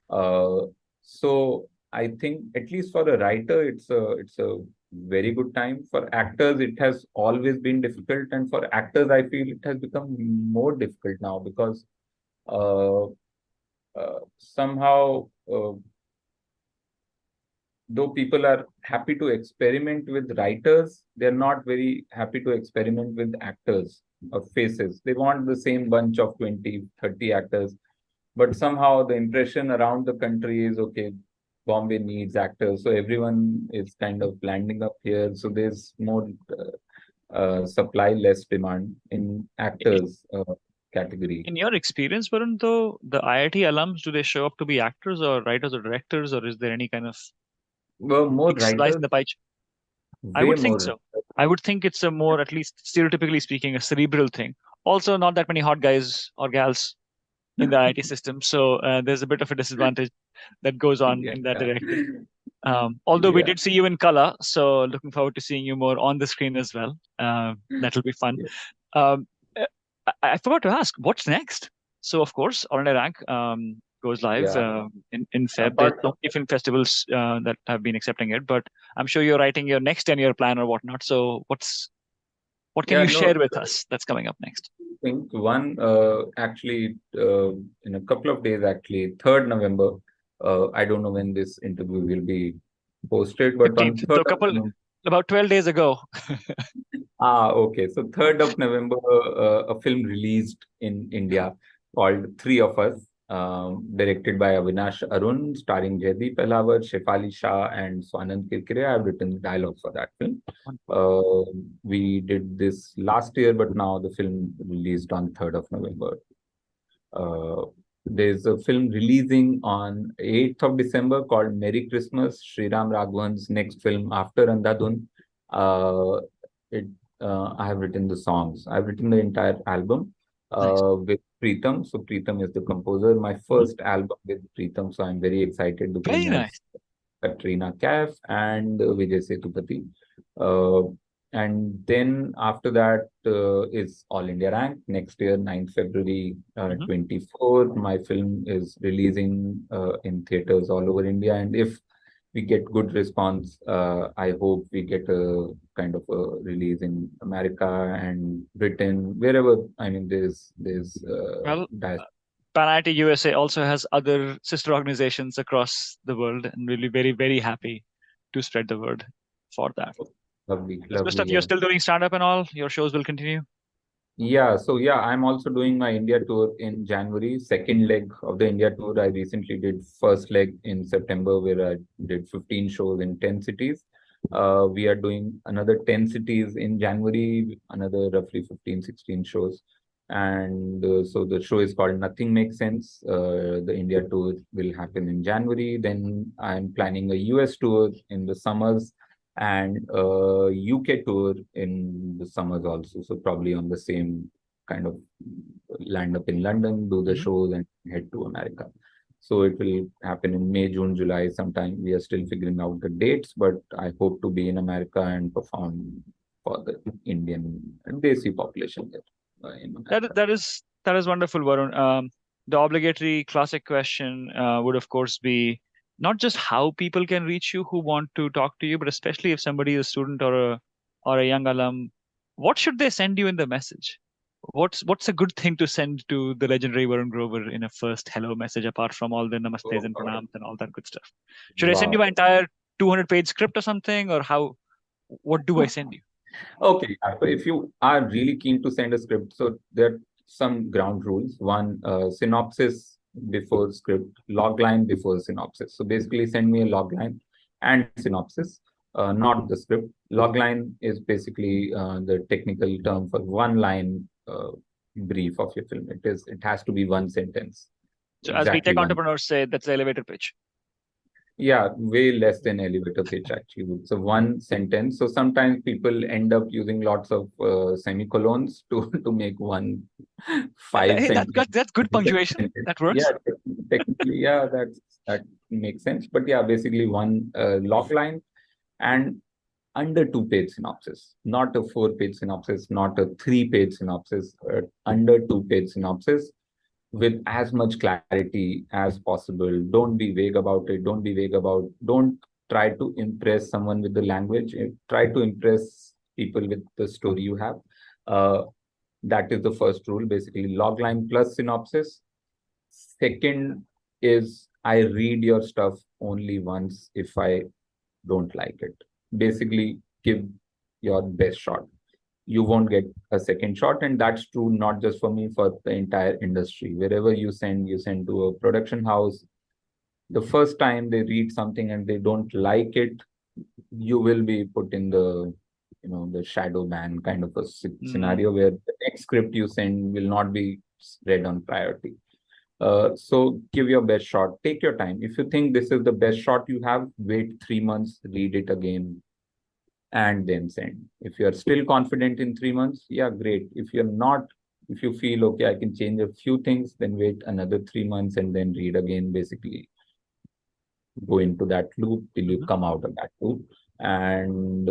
Speaker 2: Uh, so I think at least for a writer, it's a very good time. For actors, it has always been difficult, and for actors, I feel it has become more difficult now because uh, somehow, though people are happy to experiment with writers, they're not very happy to experiment with actors or faces. They want the same bunch of 20, 30 actors, but somehow the impression around the country is okay, Bombay needs actors. So everyone is kind of landing up here. So there's more supply, less demand in actors category.
Speaker 1: In your experience, Varun, though, the IIT alums, do they show up to be actors or writers or directors, or is there any kind of
Speaker 2: Well, more
Speaker 1: big slice in
Speaker 2: writers,
Speaker 1: the pie? I
Speaker 2: way
Speaker 1: would think
Speaker 2: more.
Speaker 1: so. I would think it's a more, at least stereotypically speaking, a cerebral thing. Also, not that many hot guys or gals in the IIT system, so there's a bit of a disadvantage that goes on
Speaker 2: Yeah.
Speaker 1: in that direction. Although we
Speaker 2: Yeah.
Speaker 1: did see you in color, so looking forward to seeing you more on the screen as well. That'll be fun.
Speaker 2: Yeah.
Speaker 1: Um, I forgot to ask, what's next? So, of course, All India Rank goes live
Speaker 2: Yeah.
Speaker 1: in Feb. There's
Speaker 2: Apart
Speaker 1: so
Speaker 2: from,
Speaker 1: many film festivals that have been accepting it, but I'm sure you're writing your next 10-year plan or whatnot. So, what can
Speaker 2: yeah,
Speaker 1: you
Speaker 2: no,
Speaker 1: share with us that's coming up next?
Speaker 2: think one actually in a couple of days, actually, 3rd November. I don't know when this interview will be posted, but on
Speaker 1: 15th. So,
Speaker 2: 3rd of November.
Speaker 1: about 12 days ago.
Speaker 2: Okay. So 3rd of November, a film released in India called Three of Us, directed by Avinash Arun, starring Jaideep Ahlawat, Shefali Shah, and Swanand Kirkire. I've written the dialogue for that film. We did this last year, but now the film released on 3rd of November. Uh, there's a film releasing on 8th of December called Merry Christmas, Sriram Raghavan's next film after Andhadhun. Uh, it I have written the songs. I've written the entire album
Speaker 1: Nice.
Speaker 2: with Preetham. So Preetham is the composer. My
Speaker 1: Mhm.
Speaker 2: first album with Preetham. So I'm very excited. The
Speaker 1: Very
Speaker 2: film has
Speaker 1: nice.
Speaker 2: Katrina Kaif and Vijay Sethupathi. Uh, and then after that is All India Rank next year, 9th February
Speaker 1: Mhm.
Speaker 2: 24. My film is releasing in theaters all over India. And if we get good response, I hope we get a kind of a release in America and Britain, wherever. I mean, there's
Speaker 1: Well, PanIIT USA also has other sister organizations across the world, and really very, very happy to spread the word for that.
Speaker 2: lovely,
Speaker 1: That's good
Speaker 2: lovely.
Speaker 1: stuff. You're
Speaker 2: Yeah.
Speaker 1: still doing stand up and all. Your shows will continue.
Speaker 2: Yeah, so yeah, I'm also doing my India tour in January, second leg of the India tour. I recently did first leg in September where I did 15 shows in 10 cities. We are doing another 10 cities in January, another roughly 15, 16 shows. And so the show is called Nothing Makes Sense. The India tour will happen in January. Then I'm planning a US tour in the summers and UK tour in the summers also. So probably on the same kind of land up in London, do the
Speaker 1: Mhm.
Speaker 2: shows and head to America. So it will happen in May, June, July sometime. We are still figuring out the dates, but I hope to be in America and perform for the Indian and Desi population there in
Speaker 1: That
Speaker 2: America.
Speaker 1: that is wonderful, Varun. The obligatory classic question would, of course, be not just how people can reach you who want to talk to you, but especially if somebody is a student or a young alum, what should they send you in the message? What's a good thing to send to the legendary Varun Grover in a first hello message, apart from all the namastes
Speaker 2: Oh,
Speaker 1: and pranams and all that good stuff? Should I send you
Speaker 2: wow.
Speaker 1: my entire 200-page script or something, or how? What do I send you?
Speaker 2: Okay, yeah. So if you are really keen to send a script, so there are some ground rules. One, synopsis before script, logline before synopsis. So basically, send me a logline and synopsis. not the script. Logline is basically the technical term for one line brief of your film. It has to be one sentence,
Speaker 1: So as we
Speaker 2: exactly
Speaker 1: tech
Speaker 2: one.
Speaker 1: entrepreneurs say, that's the elevator pitch.
Speaker 2: Yeah, way less than elevator pitch actually. It's a one sentence. So sometimes people end up using lots of semicolons to to make one five
Speaker 1: Hey,
Speaker 2: sentence.
Speaker 1: that's good punctuation. That
Speaker 2: Yeah,
Speaker 1: works.
Speaker 2: technically, yeah, that makes sense. But yeah, basically one log line and under 2 page synopsis, not a 4 page synopsis, not a 3 page synopsis, under 2 page synopsis with as much clarity as possible. Don't be vague about it. Don't try to impress someone with the language. Try to impress people with the story you have. Uh, that is the first rule, basically logline plus synopsis. Second is I read your stuff only once if I don't like it. Basically, give your best shot. You won't get a second shot, and that's true not just for me, for the entire industry. Wherever you send to a production house. The first time they read something and they don't like it, you will be put in the the shadow ban kind of a
Speaker 1: Mm,
Speaker 2: scenario where the next script you send will not be read on priority. So give your best shot. Take your time. If you think this is the best shot you have, wait 3 months, read it again, and then send. If you are still confident in 3 months, yeah, great. If you're not, if you feel okay, I can change a few things, then wait another 3 months and then read again. Basically, go into that loop till you
Speaker 1: mhm.
Speaker 2: come out of that loop, and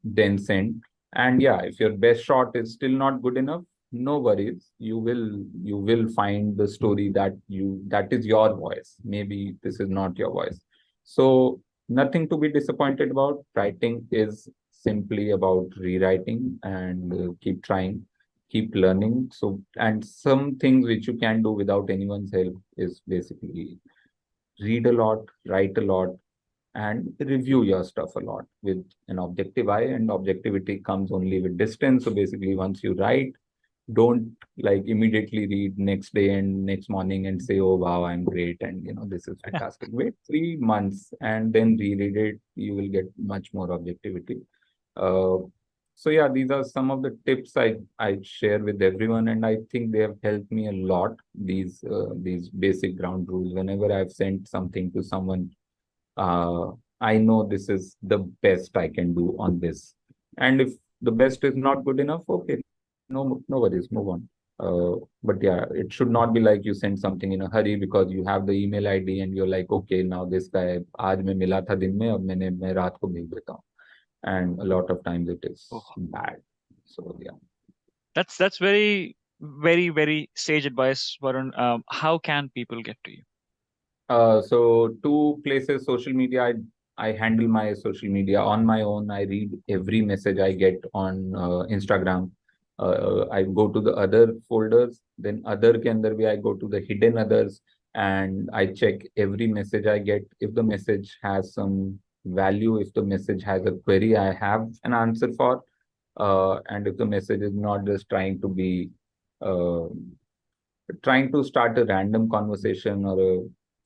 Speaker 2: then send. And yeah, if your best shot is still not good enough, no worries. You will find the story that is your voice. Maybe this is not your voice. So nothing to be disappointed about. Writing is simply about rewriting, and keep trying, keep learning. So, and some things which you can do without anyone's help is basically read a lot, write a lot, and review your stuff a lot with an objective eye. And objectivity comes only with distance. So basically, once you write, don't like immediately read next day and next morning and say, "Oh wow, I'm great," and this is fantastic. Wait 3 months and then reread it. You will get much more objectivity. Uh, so yeah, these are some of the tips I share with everyone, and I think they have helped me a lot. These basic ground rules. Whenever I've sent something to someone, uh, I know this is the best I can do on this. And if the best is not good enough, okay, no worries, move on. But yeah, it should not be like you send something in a hurry because you have the email ID and you're like, okay, now this guy आज मैं मिला था दिन में अब मैं रात को भेज देता हूँ. And a lot of times it is
Speaker 1: Oh,
Speaker 2: bad. So yeah.
Speaker 1: that's very sage advice, Varun. How can people get to you?
Speaker 2: So 2 places, social media. I handle my social media on my own. I read every message I get on Instagram. I go to the other folders. Then other ke andar bhi I go to the hidden others, and I check every message I get. If the message has some value, if the message has a query I have an answer for, and if the message is not just uh, trying to start a random conversation or a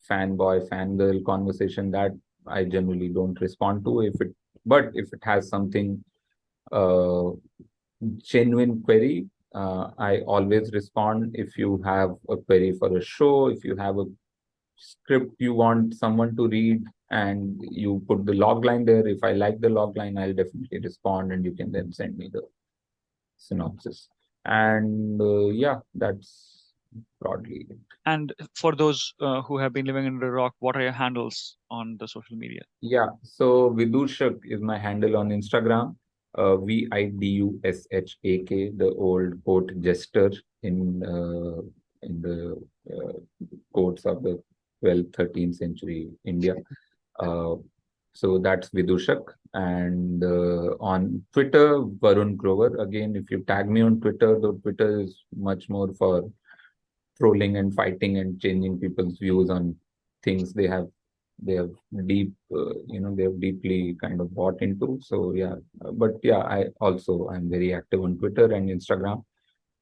Speaker 2: fanboy, fangirl conversation, that I generally don't respond to. But if it has something uh, genuine query, I always respond. If you have a query for a show, if you have a script you want someone to read and you put the log line there, if I like the log line, I'll definitely respond, and you can then send me the synopsis. And yeah, that's broadly it.
Speaker 1: And for those who have been living under a rock, what are your handles on the social media?
Speaker 2: Yeah, so Vidushak is my handle on Instagram. Vidushak, the old court jester in the courts of the 12th, 13th century India. Uh, so that's Vidushak. And on Twitter, Varun Grover. Again, if you tag me on Twitter, though Twitter is much more for trolling and fighting and changing people's views on things they have they have deeply kind of bought into. So yeah, but yeah, I'm very active on Twitter and Instagram.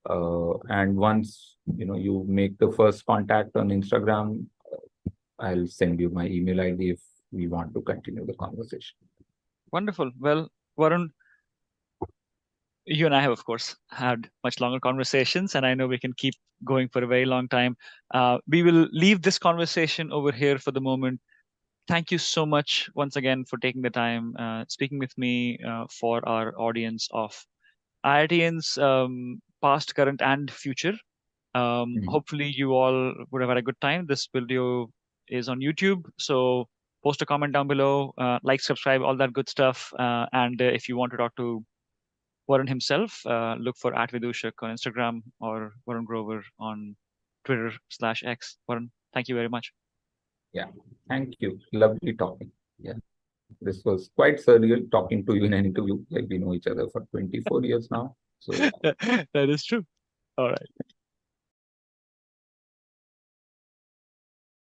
Speaker 2: And once you make the first contact on Instagram, I'll send you my email ID if we want to continue the conversation.
Speaker 1: Wonderful. Well, Varun, you and I have, of course, had much longer conversations, and I know we can keep going for a very long time. We will leave this conversation over here for the moment. Thank you so much once again for taking the time speaking with me for our audience of IITians, past, current, and future.
Speaker 2: Mm.
Speaker 1: Hopefully, you all would have had a good time. This video is on YouTube, so post a comment down below, like, subscribe, all that good stuff. And if you want to talk to Varun himself, look for @Vidushak on Instagram or Varun Grover on Twitter/X. Varun, thank you very much.
Speaker 2: Yeah, thank you. Lovely talking. Yeah, this was quite surreal talking to you in an interview. Like we know each other for 24 years now. So yeah.
Speaker 1: That is true. All right.